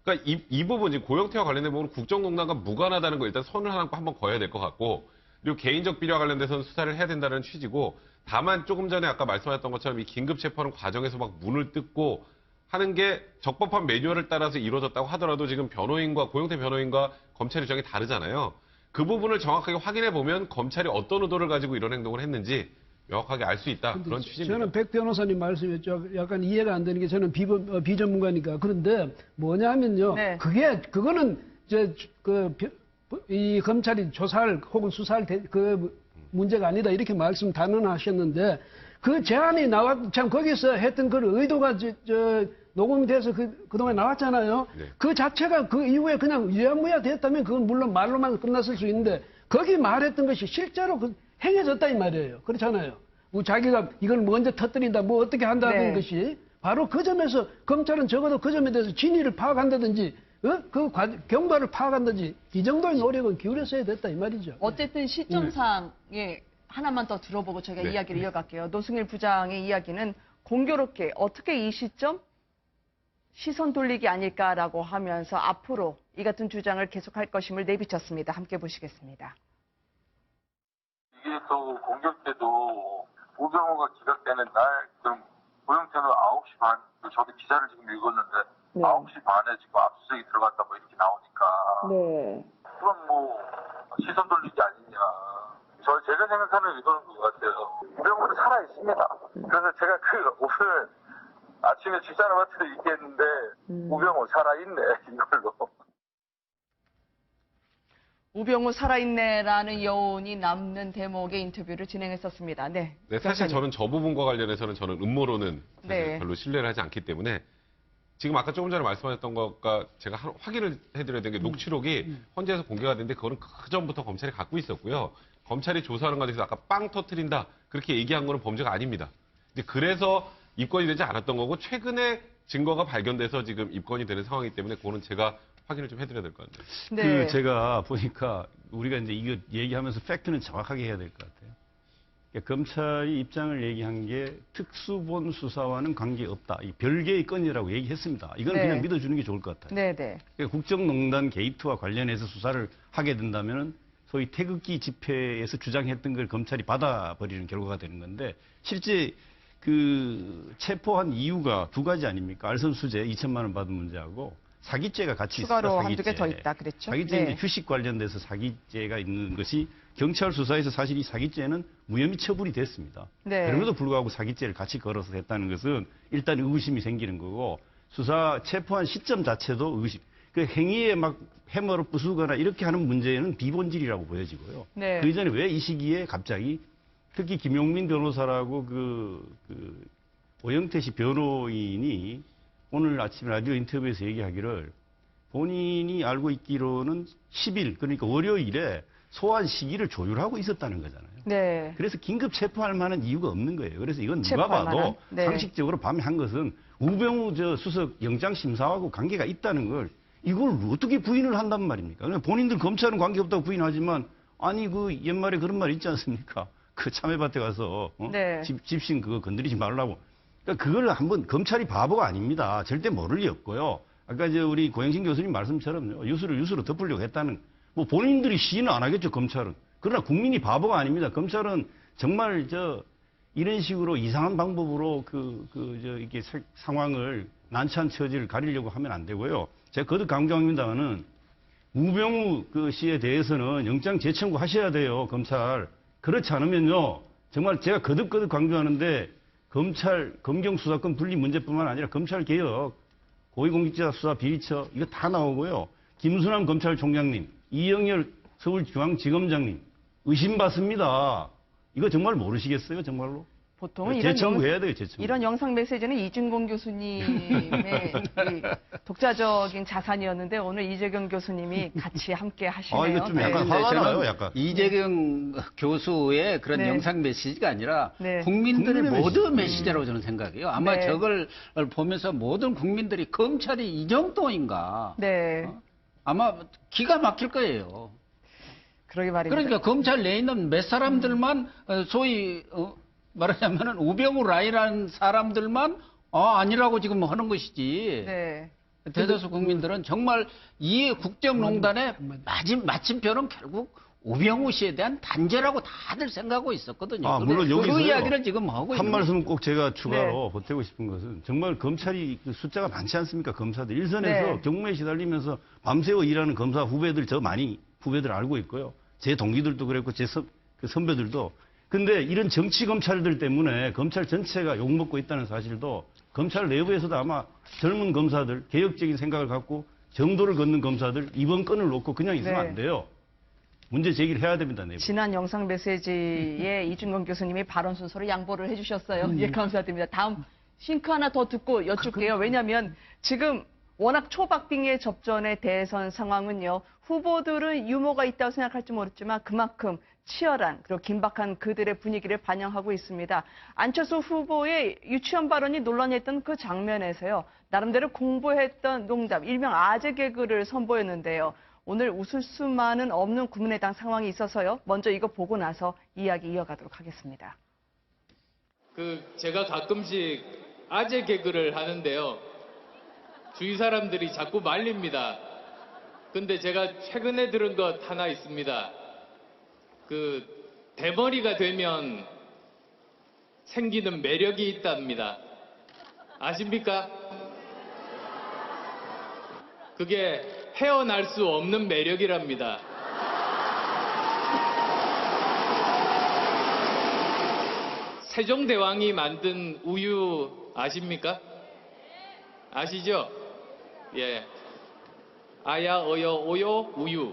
S2: 그러니까 이 부분, 이제 고영태와 관련된 부분은 국정농단과 무관하다는 거 일단 선을 하나 한번 그어야 될 것 같고, 그리고 개인적 비리와 관련돼서는 수사를 해야 된다는 취지고, 다만 조금 전에 아까 말씀하셨던 것처럼 이 긴급 체포하는 과정에서 막 문을 뜯고 하는 게 적법한 매뉴얼을 따라서 이루어졌다고 하더라도 지금 고영태 변호인과 검찰 입장이 다르잖아요. 그 부분을 정확하게 확인해 보면 검찰이 어떤 의도를 가지고 이런 행동을 했는지 명확하게 알 수 있다. 그런 취지입니다.
S4: 저는 백 변호사님 말씀이 약간 이해가 안 되는 게 저는 비전문가니까. 그런데 뭐냐면요.
S1: 네.
S4: 그거는 이 검찰이 조사할 혹은 수사할 문제가 아니다. 이렇게 말씀 단언하셨는데 그 제안이 참 거기서 했던 그 의도가 녹음돼서 그동안 나왔잖아요.
S2: 네.
S4: 그 자체가 그 이후에 그냥 유야무야 됐다면 그건 물론 말로만 끝났을 수 있는데 거기 말했던 것이 실제로 행해졌다 이 말이에요. 그렇잖아요. 자기가 이걸 먼저 터뜨린다, 뭐 어떻게 한다는
S1: 네.
S4: 것이 바로 그 점에서 검찰은 적어도 그 점에 대해서 진위를 파악한다든지 경과를 파악한다든지 이 정도의 노력은 기울였어야 됐다 이 말이죠.
S1: 어쨌든 시점상에 하나만 더 들어보고 저희가
S2: 네.
S1: 이야기를 이어갈게요. 노승일 부장의 이야기는 공교롭게 어떻게 이 시점 시선 돌리기 아닐까라고 하면서 앞으로 이 같은 주장을 계속할 것임을 내비쳤습니다. 함께 보시겠습니다.
S11: 이게 또 공교롭게도 우병우가 기각되는 날, 그럼 고영태는 9시 반, 저도 기사를 지금 읽었는데
S6: 네.
S11: 9시 반에 지금 압수수색이 들어갔다 뭐 이렇게 나오니까
S6: 네.
S11: 그럼 뭐 시선 돌리기 아니냐. 제가 생각하는 의도는 그것 같아요. 우병우는 살아있습니다. 그래서 제가 오늘 아침에 지사람한테 얘기했는데 우병우 살아있네 이걸로.
S1: 우병우 살아있네라는 여운이 남는 대목의 인터뷰를 진행했었습니다. 네.
S2: 네, 사실 저는 저 부분과 관련해서는 저는 음모론은 사실
S1: 네.
S2: 별로 신뢰를 하지 않기 때문에 지금 아까 조금 전에 말씀하셨던 것과 제가 확인을 해드려야 되는 게 녹취록이 헌재에서 공개가 됐는데 그거는 그 전부터 검찰이 갖고 있었고요. 검찰이 조사하는 과정에서 아까 빵 터트린다 그렇게 얘기한 거는 범죄가 아닙니다. 이제 그래서 입건이 되지 않았던 거고 최근에 증거가 발견돼서 지금 입건이 되는 상황이기 때문에 그거는 제가 확인을 좀 해드려야 될 것 같아요.
S1: 네.
S5: 제가 보니까 우리가 이제 이거 얘기하면서 팩트는 정확하게 해야 될 것 같아요. 그러니까 검찰이 입장을 얘기한 게 특수본 수사와는 관계없다. 이 별개의 건이라고 얘기했습니다. 이건
S1: 네.
S5: 그냥 믿어주는 게 좋을 것 같아요.
S1: 네네.
S5: 그러니까 국정농단 게이트와 관련해서 수사를 하게 된다면 소위 태극기 집회에서 주장했던 걸 검찰이 받아버리는 결과가 되는 건데 실제 그 체포한 이유가 두 가지 아닙니까? 알선수재 2천만 원 받은 문제하고 사기죄가 같이 있습니다.
S1: 추가로 한두 개 더 있다 그랬죠?
S5: 사기죄
S1: 네.
S5: 이제 휴식 관련돼서 사기죄가 있는 것이 경찰 수사에서 사실 이 사기죄는 무혐의 처분이 됐습니다.
S1: 네.
S5: 그럼에도 불구하고 사기죄를 같이 걸어서 했다는 것은 일단 의구심이 생기는 거고 수사 체포한 시점 자체도 의구심. 그 행위에 막 해머를 부수거나 이렇게 하는 문제는 비본질이라고 보여지고요.
S1: 네.
S5: 그 이전에 왜 이 시기에 갑자기 특히 김용민 변호사라고 오영태 씨 변호인이 오늘 아침 라디오 인터뷰에서 얘기하기를 본인이 알고 있기로는 10일, 그러니까 월요일에 소환 시기를 조율하고 있었다는 거잖아요.
S1: 네.
S5: 그래서 긴급 체포할 만한 이유가 없는 거예요. 그래서 이건 누가
S1: 체포할
S5: 봐도
S1: 만한? 네.
S5: 상식적으로 밤에 한 것은 우병우 수석 영장심사하고 관계가 있다는 걸 이걸 어떻게 부인을 한단 말입니까? 그냥 본인들 검찰은 관계없다고 부인하지만 아니 그 옛말에 그런 말 있지 않습니까? 그 참외밭에 가서
S1: 네.
S5: 집신 그거 건드리지 말라고. 그러니까 그걸 한번 검찰이 바보가 아닙니다. 절대 모를 리 없고요. 아까 우리 고영신 교수님 말씀처럼 유수로 덮으려고 했다는 뭐 본인들이 시인은 안 하겠죠, 검찰은. 그러나 국민이 바보가 아닙니다. 검찰은 정말 이런 식으로 이상한 방법으로 이렇게 상황을 난처한 처지를 가리려고 하면 안 되고요. 제가 거듭 강조합니다만은 우병우 씨에 대해서는 영장 재청구 하셔야 돼요, 검찰. 그렇지 않으면요, 정말 제가 거듭 강조하는데 검경 수사권 분리 문제뿐만 아니라 검찰 개혁, 고위공직자 수사 비리처 이거 다 나오고요. 김순남 검찰총장님, 이영렬 서울중앙지검장님 의심받습니다. 이거 정말 모르시겠어요, 정말로?
S1: 보통은
S5: 재청구해야 돼요, 재청구.
S1: 이런 영상 메시지는 이준공 교수님의 이 독자적인 자산이었는데 오늘 이재경 교수님이 같이 함께 하시네요.
S5: 이거 좀 약간 화가 나요, 약간.
S3: 이재경 교수의 그런
S1: 네.
S3: 영상 메시지가 아니라
S1: 네.
S3: 국민들의
S5: 국민의
S3: 모든 메시지라고 저는 생각해요. 아마
S1: 네.
S3: 저걸 보면서 모든 국민들이 검찰이 이 정도인가.
S1: 네.
S3: 아마 기가 막힐 거예요.
S1: 그러게 말입니다.
S3: 그러니까 검찰 내에 있는 몇 사람들만 소위 말하자면은 우병우 라인이라는 사람들만 아니라고 지금 하는 것이지.
S1: 네.
S3: 대다수 국민들은 정말 이 국정농단의 마침표는 결국 우병우 씨에 대한 단죄라고 다들 생각하고 있었거든요.
S5: 물론 여기서
S3: 그 이야기를 지금 하고 있는
S5: 한 말씀 꼭 제가 추가로
S1: 네.
S5: 보태고 싶은 것은 정말 검찰이 숫자가 많지 않습니까? 검사들 일선에서
S1: 네.
S5: 경무에 시달리면서 밤새워 일하는 검사 후배들 저 많이 후배들 알고 있고요. 제 동기들도 그랬고 제 선배들도. 근데 이런 정치 검찰들 때문에 검찰 전체가 욕먹고 있다는 사실도 검찰 내부에서도 아마 젊은 검사들, 개혁적인 생각을 갖고 정도를 걷는 검사들 이번 건을 놓고 그냥 있으면
S1: 네.
S5: 안 돼요. 문제 제기를 해야 됩니다. 내부.
S1: 지난 영상 메시지에 이준건 교수님이 발언 순서를 양보를 해주셨어요. 예, 감사드립니다. 다음 싱크 하나 더 듣고 여쭐게요. 왜냐하면 지금 워낙 초박빙의 접전의 대선 상황은요. 후보들은 유머가 있다고 생각할지 모르지만 그만큼 치열한 그리고 긴박한 그들의 분위기를 반영하고 있습니다. 안철수 후보의 유치원 발언이 논란이 했던 그 장면에서요. 나름대로 공부했던 농담, 일명 아재 개그를 선보였는데요. 오늘 웃을 수만은 없는 국민의당 상황이 있어서요. 먼저 이거 보고 나서 이야기 이어가도록 하겠습니다.
S12: 제가 가끔씩 아재 개그를 하는데요. 주위 사람들이 자꾸 말립니다. 근데 제가 최근에 들은 것 하나 있습니다. 대머리가 되면 생기는 매력이 있답니다. 아십니까? 그게 헤어날 수 없는 매력이랍니다. 세종대왕이 만든 우유 아십니까? 아시죠? 예. 아야, 어여, 오요, 우유.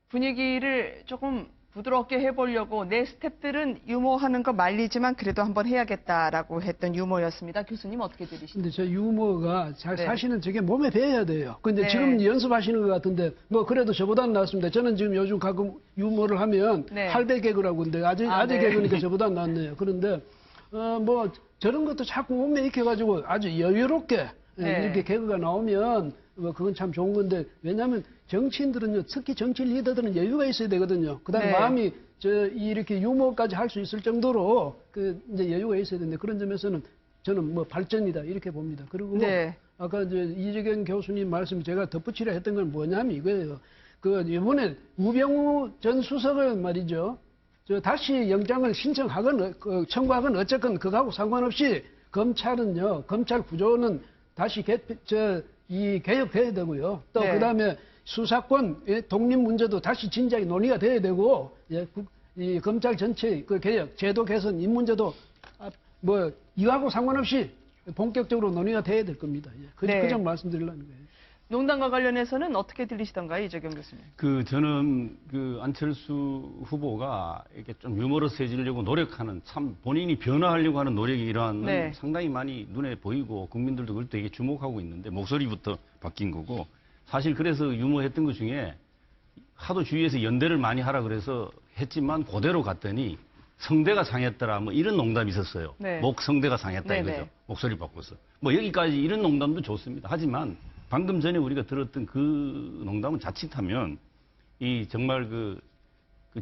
S1: 분위기를 조금 부드럽게 해보려고 내 스태프들은 유머하는 거 말리지만 그래도 한번 해야겠다라고 했던 유머였습니다. 교수님 어떻게 들으시나요?
S4: 근데 저 유머가
S1: 네.
S4: 사실은 저게 몸에 배어야 돼요. 근데
S1: 네.
S4: 지금 연습하시는 것 같은데 뭐 그래도 저보다는 낫습니다. 저는 지금 요즘 가끔 유머를 하면
S1: 네.
S4: 할배 개그라고 하는데 아재
S1: 네.
S4: 개그니까 저보다는 낫네요. 그런데 뭐 저런 것도 자꾸 몸에 익혀가지고 아주 여유롭게
S1: 네.
S4: 이렇게 개그가 나오면 뭐 그건 참 좋은 건데 왜냐하면 정치인들은요, 특히 정치 리더들은 여유가 있어야 되거든요. 그다음에
S1: 네.
S4: 마음이 이렇게 유머까지 할 수 있을 정도로 이제 여유가 있어야 되는데 그런 점에서는 저는 뭐 발전이다 이렇게 봅니다. 그리고
S1: 네.
S4: 아까 이재경 교수님 말씀 제가 덧붙이려 했던 건 뭐냐면 이거예요. 이번에 우병우 전 수석을 말이죠. 다시 영장을 신청하건 청구하건 어쨌건 그거하고 상관없이 검찰은요, 검찰 구조는 다시 개혁돼야 되고요. 또
S1: 네.
S4: 그다음에 수사권 독립 문제도 다시 진지하게 논의가 돼야 되고, 이 검찰 전체 그 개혁, 제도 개선 이 문제도 뭐 이거하고 상관없이 본격적으로 논의가 돼야 될 겁니다. 예. 그 점 말씀드리려는 거예요.
S1: 농단과 관련해서는 어떻게 들리시던가요, 이재경 교수님?
S5: 저는 안철수 후보가 이렇게 좀 유머러스해지려고 노력하는, 참 본인이 변화하려고 하는 노력이 일어나는 상당히 많이 눈에 보이고 국민들도 그걸 되게 주목하고 있는데, 목소리부터 바뀐 거고, 사실 그래서 유머했던 것 중에 하도 주위에서 연대를 많이 하라 그래서 했지만 그대로 갔더니 성대가 상했더라, 뭐 이런 농담이 있었어요. 목 성대가 상했다 이거죠. 목소리 바꿔서. 뭐 여기까지 이런 농담도 좋습니다. 하지만 방금 전에 우리가 들었던 그 농담은 자칫하면 정말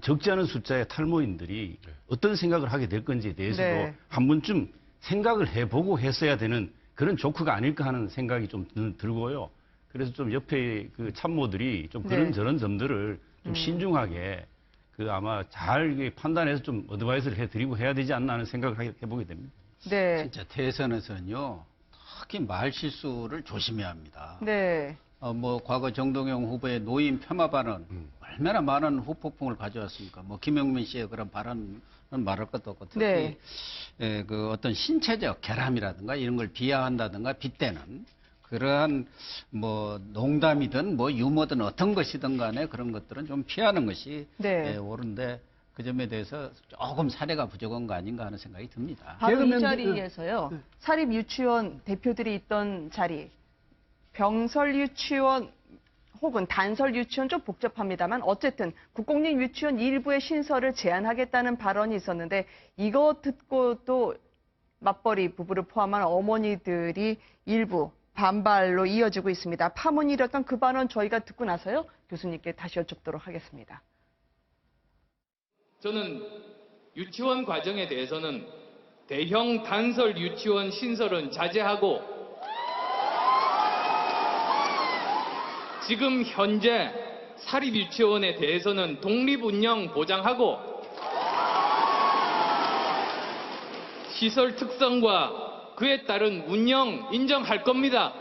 S5: 적지 않은 숫자의 탈모인들이 어떤 생각을 하게 될 건지에 대해서도 한 번쯤 생각을 해보고 했어야 되는 그런 조크가 아닐까 하는 생각이 좀 들고요. 그래서 좀 옆에 참모들이 좀 그런저런 점들을 좀 신중하게 아마 잘 판단해서 좀 어드바이스를 해드리고 해야 되지 않나 하는 생각을 해보게 됩니다.
S3: 진짜 대선에서는요, 특히 말 실수를 조심해야 합니다. 과거 정동영 후보의 노인 폄하 발언, 얼마나 많은 후폭풍을 가져왔습니까? 김영민 씨의 그런 발언은 말할 것도 없고, 특히 어떤 신체적 결함이라든가 이런 걸 비하한다든가 빗대는 그러한 농담이든 유머든 어떤 것이든 간에 그런 것들은 좀 피하는 것이 옳은데, 그 점에 대해서 조금 사례가 부족한 거 아닌가 하는 생각이 듭니다.
S1: 바로 이 자리에서요, 사립 유치원 대표들이 있던 자리, 병설 유치원 혹은 단설 유치원 좀 복잡합니다만 어쨌든 국공립 유치원 일부의 신설을 제한하겠다는 발언이 있었는데, 이거 듣고도 맞벌이 부부를 포함한 어머니들이 일부 반발로 이어지고 있습니다. 파문이 일었던 그 발언 저희가 듣고 나서요, 교수님께 다시 여쭙도록 하겠습니다.
S12: 저는 유치원 과정에 대해서는 대형 단설 유치원 신설은 자제하고, 지금 현재 사립 유치원에 대해서는 독립 운영 보장하고, 시설 특성과 그에 따른 운영 인정할 겁니다.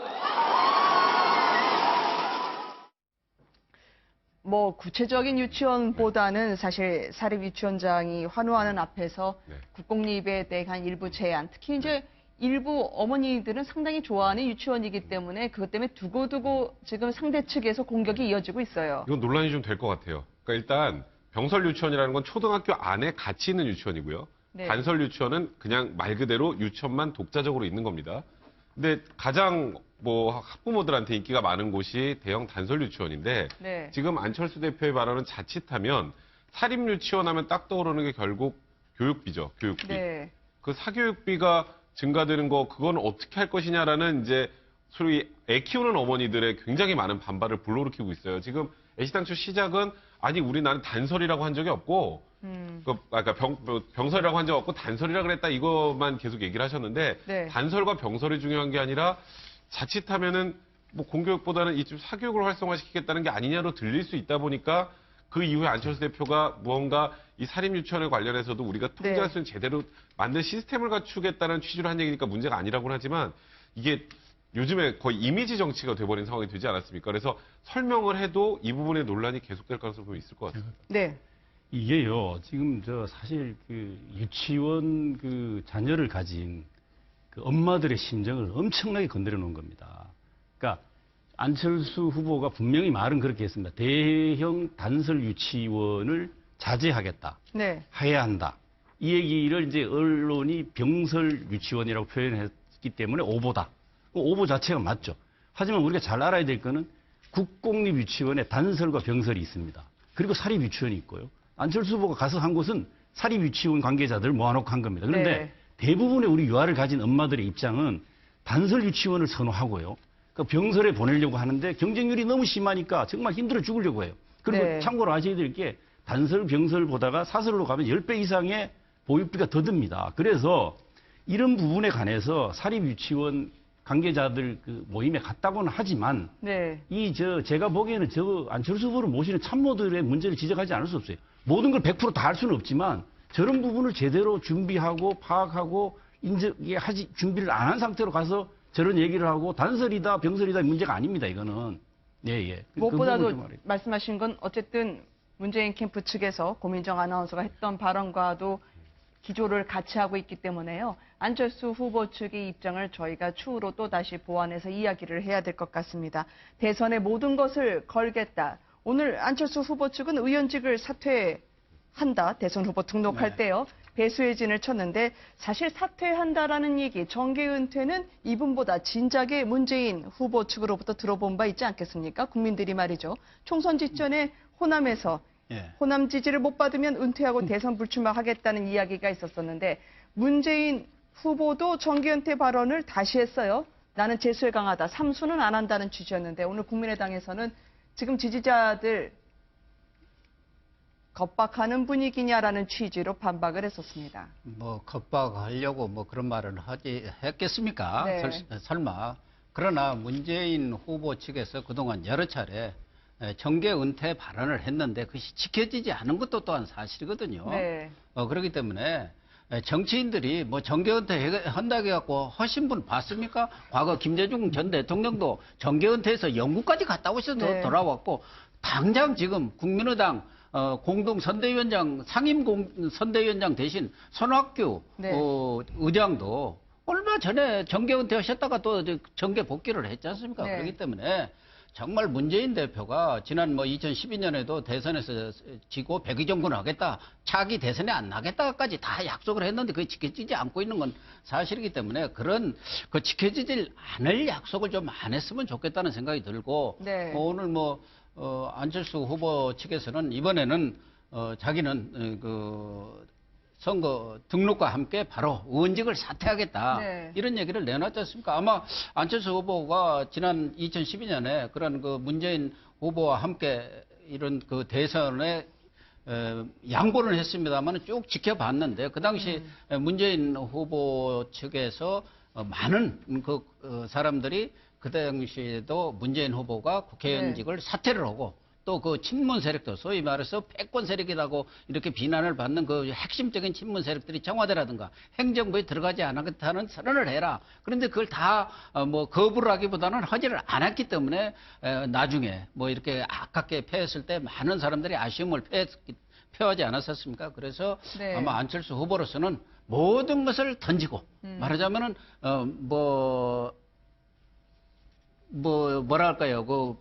S1: 구체적인 유치원보다는 사실 사립 유치원장이 환호하는 앞에서 국공립에 대한 일부 제한, 특히 이제 일부 어머니들은 상당히 좋아하는 유치원이기 때문에 그것 때문에 두고두고 지금 상대 측에서 공격이 이어지고 있어요.
S2: 이건 논란이 좀 될 것 같아요. 그러니까 일단 병설 유치원이라는 건 초등학교 안에 같이 있는 유치원이고요. 단설 유치원은 그냥 말 그대로 유치원만 독자적으로 있는 겁니다. 근데 가장 학부모들한테 인기가 많은 곳이 대형 단설 유치원인데, 지금 안철수 대표의 발언은 자칫하면 사립 유치원 하면 딱 떠오르는 게 결국 교육비죠. 교육비. 그 사교육비가 증가되는 거, 그건 어떻게 할 것이냐라는 이제 소위 애 키우는 어머니들의 굉장히 많은 반발을 불러일으키고 있어요. 지금 애시당초 시작은 나는 단설이라고 한 적이 없고, 병설이라고 한 적 없고 단설이라고 그랬다, 이것만 계속 얘기를 하셨는데, 단설과 병설이 중요한 게 아니라 자칫하면은 공교육보다는 이쪽 사교육을 활성화시키겠다는 게 아니냐로 들릴 수 있다 보니까, 그 이후에 안철수 대표가 무언가 이 사립 유치원에 관련해서도 우리가 통제할 수 있는 제대로 만든 시스템을 갖추겠다는 취지로 한 얘기니까 문제가 아니라고는 하지만, 이게 요즘에 거의 이미지 정치가 돼버린 상황이 되지 않았습니까? 그래서 설명을 해도 이 부분의 논란이 계속될 가능성이 있을 것 같습니다.
S5: 이게요, 지금 사실 유치원 자녀를 가진 엄마들의 심정을 엄청나게 건드려 놓은 겁니다. 그러니까 안철수 후보가 분명히 말은 그렇게 했습니다. 대형 단설 유치원을 자제하겠다. 해야 한다. 이 얘기를 이제 언론이 병설 유치원이라고 표현했기 때문에 오보다. 오보 자체가 맞죠. 하지만 우리가 잘 알아야 될 거는 국공립 유치원에 단설과 병설이 있습니다. 그리고 사립 유치원이 있고요. 안철수 후보가 가서 한 곳은 사립 유치원 관계자들을 모아놓고 한 겁니다. 그런데 대부분의 우리 유아를 가진 엄마들의 입장은 단설 유치원을 선호하고요. 병설에 보내려고 하는데 경쟁률이 너무 심하니까 정말 힘들어 죽으려고 해요. 그리고 참고로 아셔야 될 게 단설, 병설 보다가 사설로 가면 10배 이상의 보육비가 더 듭니다. 그래서 이런 부분에 관해서 사립 유치원 관계자들 모임에 갔다고는 하지만 제가 보기에는 안철수 후보를 모시는 참모들의 문제를 지적하지 않을 수 없어요. 모든 걸 100% 다 할 수는 없지만 저런 부분을 제대로 준비하고 파악하고 준비를 안 한 상태로 가서 저런 얘기를 하고 단설이다 병설이다 문제가 아닙니다. 이거는.
S1: 무엇보다도 말씀하신 건 어쨌든 문재인 캠프 측에서 고민정 아나운서가 했던 발언과도 기조를 같이 하고 있기 때문에요. 안철수 후보 측의 입장을 저희가 추후로 또 다시 보완해서 이야기를 해야 될 것 같습니다. 대선의 모든 것을 걸겠다. 오늘 안철수 후보 측은 의원직을 사퇴한다. 대선 후보 등록할 때요. 배수의 진을 쳤는데 사실 사퇴한다라는 얘기, 정계 은퇴는 이분보다 진작에 문재인 후보 측으로부터 들어본 바 있지 않겠습니까? 국민들이 말이죠. 총선 직전에 호남에서 호남 지지를 못 받으면 은퇴하고 대선 불출마하겠다는 이야기가 있었었는데 문재인 후보도 정계 은퇴 발언을 다시 했어요. 나는 재수에 강하다. 삼수는 안 한다는 취지였는데 오늘 국민의당에서는 지금 지지자들 겁박하는 분위기냐라는 취지로 반박을 했었습니다.
S3: 뭐 겁박하려고 뭐 그런 말을 했겠습니까? 설마. 그러나 문재인 후보 측에서 그동안 여러 차례 정계 은퇴 발언을 했는데 그것이 지켜지지 않은 것도 또한 사실이거든요. 그렇기 때문에 정치인들이 뭐 정계 은퇴 한다고 해갖고 하신 분 봤습니까? 과거 김대중 전 대통령도 정계 은퇴해서 영국까지 갔다 오셔서 돌아왔고 당장 지금 국민의당 공동 선대위원장, 상임 선대위원장 대신 손학규 의장도 얼마 전에 정계 은퇴하셨다가 또 정계 복귀를 했지 않습니까? 그렇기 때문에 정말 문재인 대표가 지난 2012년에도 대선에서 지고 백의정부를 하겠다, 차기 대선에 안 나겠다까지 다 약속을 했는데 그게 지켜지지 않고 있는 건 사실이기 때문에 그런 그 지켜지질 않을 약속을 좀 안 했으면 좋겠다는 생각이 들고 오늘 안철수 후보 측에서는 이번에는 자기는 그 선거 등록과 함께 바로 의원직을 사퇴하겠다 이런 얘기를 내놨지 않습니까? 아마 안철수 후보가 지난 2012년에 그런 그 문재인 후보와 함께 이런 그 대선에 양보를 했습니다만 쭉 지켜봤는데 그 당시 문재인 후보 측에서 많은 그 사람들이 그 당시에도 문재인 후보가 국회의원직을 사퇴를 하고 또 그 친문 세력도 소위 말해서 패권 세력이라고 이렇게 비난을 받는 그 핵심적인 친문 세력들이 청와대라든가 행정부에 들어가지 않겠다는 선언을 해라. 그런데 그걸 다 거부를 하기보다는 하지를 않았기 때문에 나중에 이렇게 아깝게 패했을 때 많은 사람들이 아쉬움을 표하지 않았었습니까? 그래서 아마 안철수 후보로서는 모든 것을 던지고 말하자면은 뭐랄까요?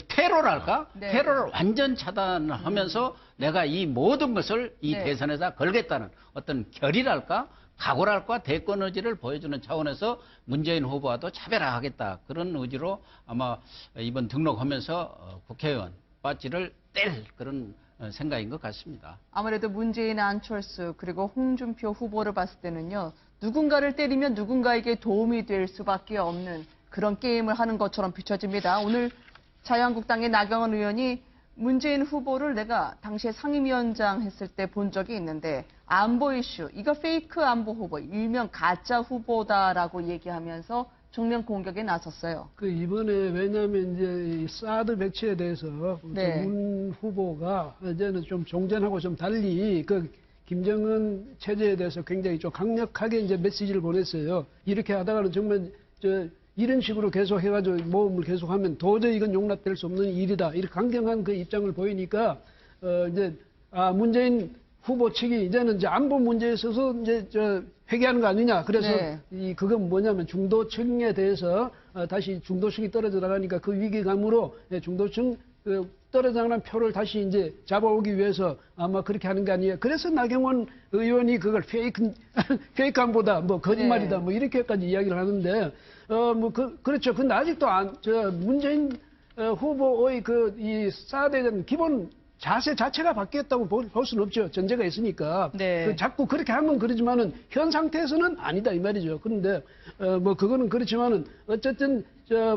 S3: 테러랄까? 테러를 완전 차단하면서 내가 이 모든 것을 이 대선에다 걸겠다는 어떤 결의랄까? 각오랄까? 대권 의지를 보여주는 차원에서 문재인 후보와도 차별화하겠다. 그런 의지로 아마 이번 등록하면서 국회의원 배지를 뗄 그런 생각인 것 같습니다.
S1: 아무래도 문재인, 안철수 그리고 홍준표 후보를 봤을 때는요. 누군가를 때리면 누군가에게 도움이 될 수밖에 없는 그런 게임을 하는 것처럼 비춰집니다. 오늘 자유한국당의 나경원 의원이 문재인 후보를 내가 당시에 상임위원장 했을 때 본 적이 있는데 안보 이슈, 이거 페이크 안보 후보, 일명 가짜 후보다라고 얘기하면서 정면 공격에 나섰어요.
S4: 이번에 왜냐하면 이제 사드 배치에 대해서 문 후보가 이제는 좀 종전하고 좀 달리 김정은 체제에 대해서 굉장히 좀 강력하게 이제 메시지를 보냈어요. 이렇게 하다가는 정말 이런 식으로 계속 해가지고 모험을 계속하면 도저히 이건 용납될 수 없는 일이다. 이렇게 강경한 그 입장을 보이니까 문재인 후보 측이 이제는 이제 안보 문제에 있어서 이제 회개하는 거 아니냐. 그래서 그건 뭐냐면 중도층에 대해서 다시 중도층이 떨어져 나가니까 그 위기감으로 중도층 떨어져 나가는 표를 다시 이제 잡아오기 위해서 아마 그렇게 하는 게 아니에요. 그래서 나경원 의원이 그걸 페이크 안보다 거짓말이다 이렇게까지 이야기를 하는데 그렇죠. 근데 아직도 문재인 후보의 이 사드에 대한 기본 자세 자체가 바뀌었다고 볼 수는 없죠. 전제가 있으니까. 자꾸 그렇게 하면 그러지만은 현 상태에서는 아니다 이 말이죠. 그런데 그거는 그렇지만은 어쨌든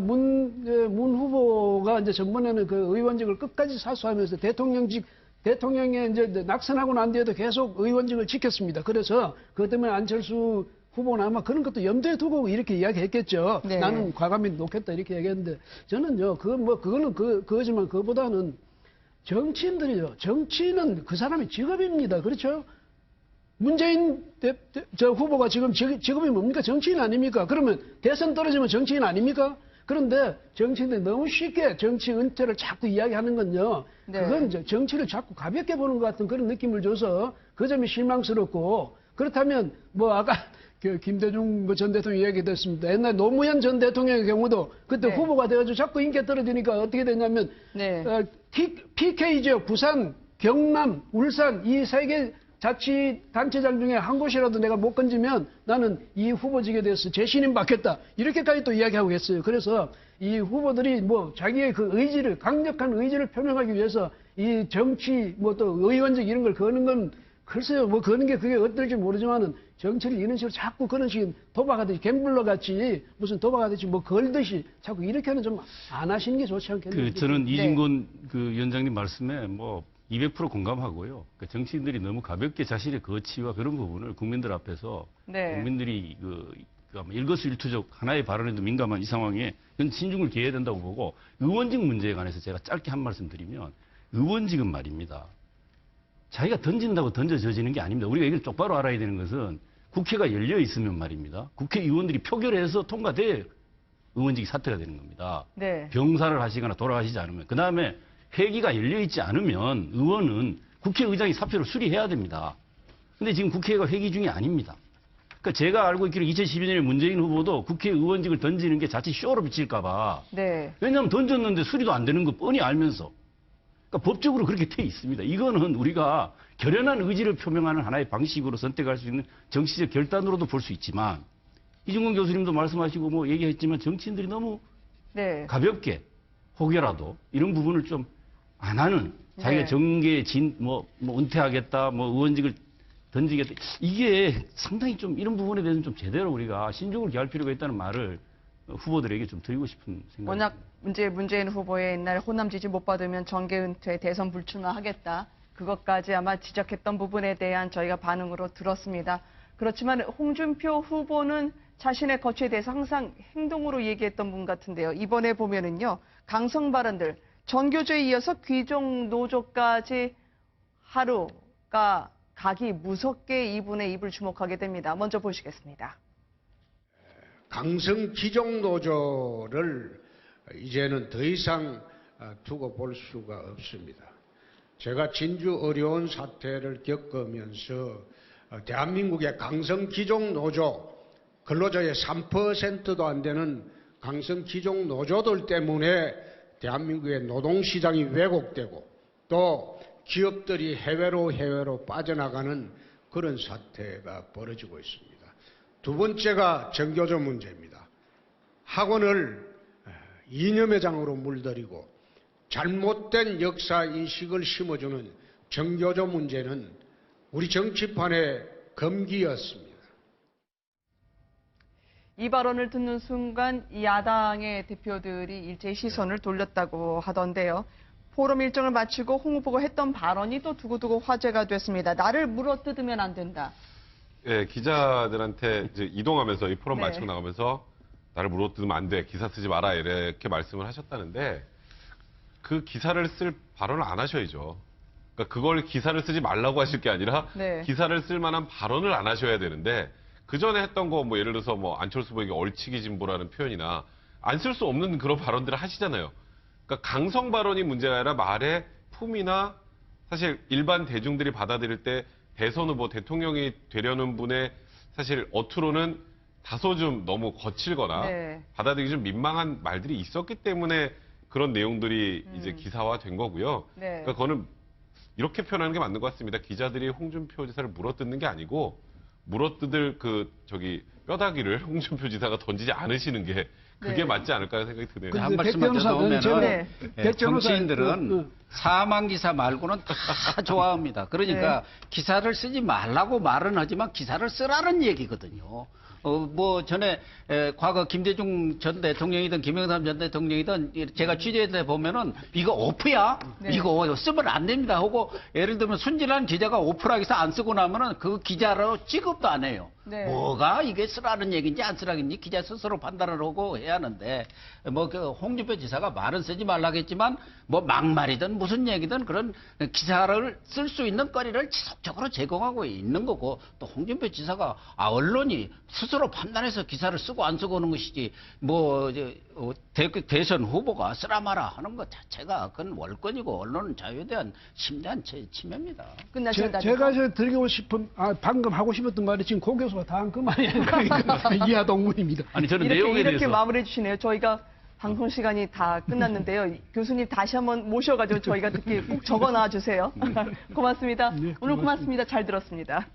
S4: 문 후보가 이제 전번에는 그 의원직을 끝까지 사수하면서 대통령에 이제 낙선하고 난 뒤에도 계속 의원직을 지켰습니다. 그래서 그것 때문에 안철수 후보는 아마 그런 것도 염두에 두고 이렇게 이야기했겠죠. 나는 과감히 놓겠다 이렇게 얘기했는데 저는요 그거는 그거지만 그거보다는 정치인들이요. 정치인은 그 사람의 직업입니다. 그렇죠? 문재인 후보가 지금 직업이 뭡니까? 정치인 아닙니까? 그러면 대선 떨어지면 정치인 아닙니까? 그런데 정치인들이 너무 쉽게 정치 은퇴를 자꾸 이야기하는 건요. 그건 정치를 자꾸 가볍게 보는 것 같은 그런 느낌을 줘서 그 점이 실망스럽고 그렇다면 뭐 아까 그 김대중 뭐 전 대통령 얘기됐습니다. 옛날 노무현 전 대통령의 경우도 그때
S1: 네.
S4: 후보가 돼가지고 자꾸 인기가 떨어지니까 어떻게 됐냐면
S1: 네.
S4: PK죠. 부산, 경남, 울산 이 세 개 자치단체장 중에 한 곳이라도 내가 못 건지면 나는 이 후보직에 대해서 재신임 받겠다. 이렇게까지 또 이야기하고 했어요. 그래서 이 후보들이 뭐 자기의 그 의지를, 강력한 의지를 표명하기 위해서 이 정치, 뭐 또 의원직 이런 걸 거는 건 글쎄요, 뭐 거는 게 그게 어떨지 모르지만은 정치를 이런 식으로 자꾸 그런 식의 도박하듯이 갬블러 같이 무슨 도박하듯이 뭐 걸듯이 자꾸 이렇게는 좀 안 하시는 게 좋지 않겠나요?
S5: 저는 이진곤 그 위원장님 말씀에 뭐 200% 공감하고요. 그러니까 정치인들이 너무 가볍게 자신의 거치와 그런 부분을 국민들 앞에서
S1: 네.
S5: 국민들이 일거수일투족 하나의 발언에도 민감한 이 상황에 그건 신중을 기해야 된다고 보고 의원직 문제에 관해서 제가 짧게 한 말씀 드리면 의원직은 말입니다. 자기가 던진다고 던져져지는 게 아닙니다. 우리가 이걸 똑바로 알아야 되는 것은 국회가 열려 있으면 말입니다. 국회의원들이 표결해서 통과돼 의원직이 사퇴가 되는 겁니다.
S1: 네.
S5: 병사를 하시거나 돌아가시지 않으면. 그 다음에 회기가 열려있지 않으면 의원은 국회의장이 사표를 수리해야 됩니다. 근데 지금 국회가 회기 중이 아닙니다. 그러니까 제가 알고 있기로 2012년에 문재인 후보도 국회의원직을 던지는 게 자칫 쇼로 비칠까봐.
S1: 네.
S5: 왜냐하면 던졌는데 수리도 안 되는 거 뻔히 알면서. 그러니까 법적으로 그렇게 돼 있습니다. 이거는 우리가 결연한 의지를 표명하는 하나의 방식으로 선택할 수 있는 정치적 결단으로도 볼 수 있지만 이중근 교수님도 말씀하시고 뭐 얘기했지만 정치인들이 너무
S1: 네.
S5: 가볍게 혹여라도 이런 부분을 좀 안 하는 자기가
S1: 네.
S5: 정계에 은퇴하겠다, 뭐 의원직을 던지겠다. 이게 상당히 좀 이런 부분에 대해서는 좀 제대로 우리가 신중을 기할 필요가 있다는 말을 후보들에게 좀 드리고 싶은 생각입니다.
S1: 워낙 문재인 후보의 옛날 호남 지지 못 받으면 정계 은퇴, 대선 불출마하겠다. 그것까지 아마 지적했던 부분에 대한 저희가 반응으로 들었습니다. 그렇지만 홍준표 후보는 자신의 거취에 대해서 항상 행동으로 얘기했던 분 같은데요. 이번에 보면은요, 강성 발언들, 정교조에 이어서 귀족 노조까지 하루가 각이 무섭게 이분의 입을 주목하게 됩니다. 먼저 보시겠습니다.
S13: 강성 귀족 노조를 이제는 더 이상 두고 볼 수가 없습니다. 제가 진주 어려운 사태를 겪으면서 대한민국의 강성 귀족 노조, 근로자의 3%도 안 되는 강성 귀족 노조들 때문에 대한민국의 노동시장이 왜곡되고 또 기업들이 해외로 빠져나가는 그런 사태가 벌어지고 있습니다. 두 번째가 정교조 문제입니다. 학원을 이념회장으로 물들이고 잘못된 역사인식을 심어주는 정교조 문제는 우리 정치판의 금기였습니다.
S1: 이 발언을 듣는 순간 야당의 대표들이 일제히 시선을 돌렸다고 하던데요. 포럼 일정을 마치고 홍 후보가 했던 발언이 또 두고두고 화제가 됐습니다. 나를 물어뜯으면 안 된다.
S2: 예, 기자들한테 이제 이동하면서 이 포럼
S1: 네.
S2: 마치고 나가면서 나를 물어뜯으면 안 돼, 기사 쓰지 마라 이렇게 말씀을 하셨다는데 그 기사를 쓸 발언을 안 하셔야죠. 그러니까 그걸 기사를 쓰지 말라고 하실 게 아니라
S1: 네.
S2: 기사를 쓸 만한 발언을 안 하셔야 되는데 그 전에 했던 거 뭐 예를 들어서 뭐 안철수 후보에게 얼치기 진보라는 표현이나 안 쓸 수 없는 그런 발언들을 하시잖아요. 그러니까 강성 발언이 문제가 아니라 말의 품이나 사실 일반 대중들이 받아들일 때 대선 후보 대통령이 되려는 분의 사실 어투로는 다소 좀 너무 거칠거나
S1: 네.
S2: 받아들이기 좀 민망한 말들이 있었기 때문에 그런 내용들이 이제 기사화된 거고요.
S1: 네.
S2: 그러니까 그거는 이렇게 표현하는 게 맞는 것 같습니다. 기자들이 홍준표 지사를 물어뜯는 게 아니고 물어뜯을 뼈다귀를 홍준표 지사가 던지지 않으시는 게 그게
S1: 네.
S2: 맞지 않을까 생각이 드네요.
S3: 한 말씀만 더 넣으면
S1: 네.
S3: 정치인들은 사망 기사 말고는 다 좋아합니다. 그러니까
S1: 네.
S3: 기사를 쓰지 말라고 말은 하지만 기사를 쓰라는 얘기거든요. 뭐 전에 과거 김대중 전 대통령이든 김영삼 전 대통령이든 제가 취재해 보면은 이거 오프야?
S1: 네.
S3: 이거 쓰면 안 됩니다 하고 예를 들면 순진한 기자가 오프라고 해서 안 쓰고 나면은 그 기자로 취급도 안 해요.
S1: 네.
S3: 뭐가 이게 쓰라는 얘기인지 안 쓰라는 얘기인지 기자 스스로 판단을 하고 해야 하는데 뭐 그 홍준표 지사가 말은 쓰지 말라겠지만 뭐 막말이든 무슨 얘기든 그런 기사를 쓸 수 있는 거리를 지속적으로 제공하고 있는 거고 또 홍준표 지사가 언론이 스스로 판단해서 기사를 쓰고 안 쓰고 하는 것이지 뭐 대선 후보가 쓰라 마라 하는 것 자체가 그건 월권이고 언론은 자유에 대한 심대한 침해입니다.
S4: 제가 드리고 싶은 방금 하고 싶었던 말이 지금 고 교수가 다 한 그 말이 아니라 이하 동문입니다.
S5: 아니 저는
S1: 이렇게 마무리해 주시네요. 저희가 방송 시간이 다 끝났는데요. 교수님 다시 한번 모셔가지고 저희가 듣기 꼭 적어놔 주세요. 고맙습니다. 오늘 고맙습니다. 잘 들었습니다.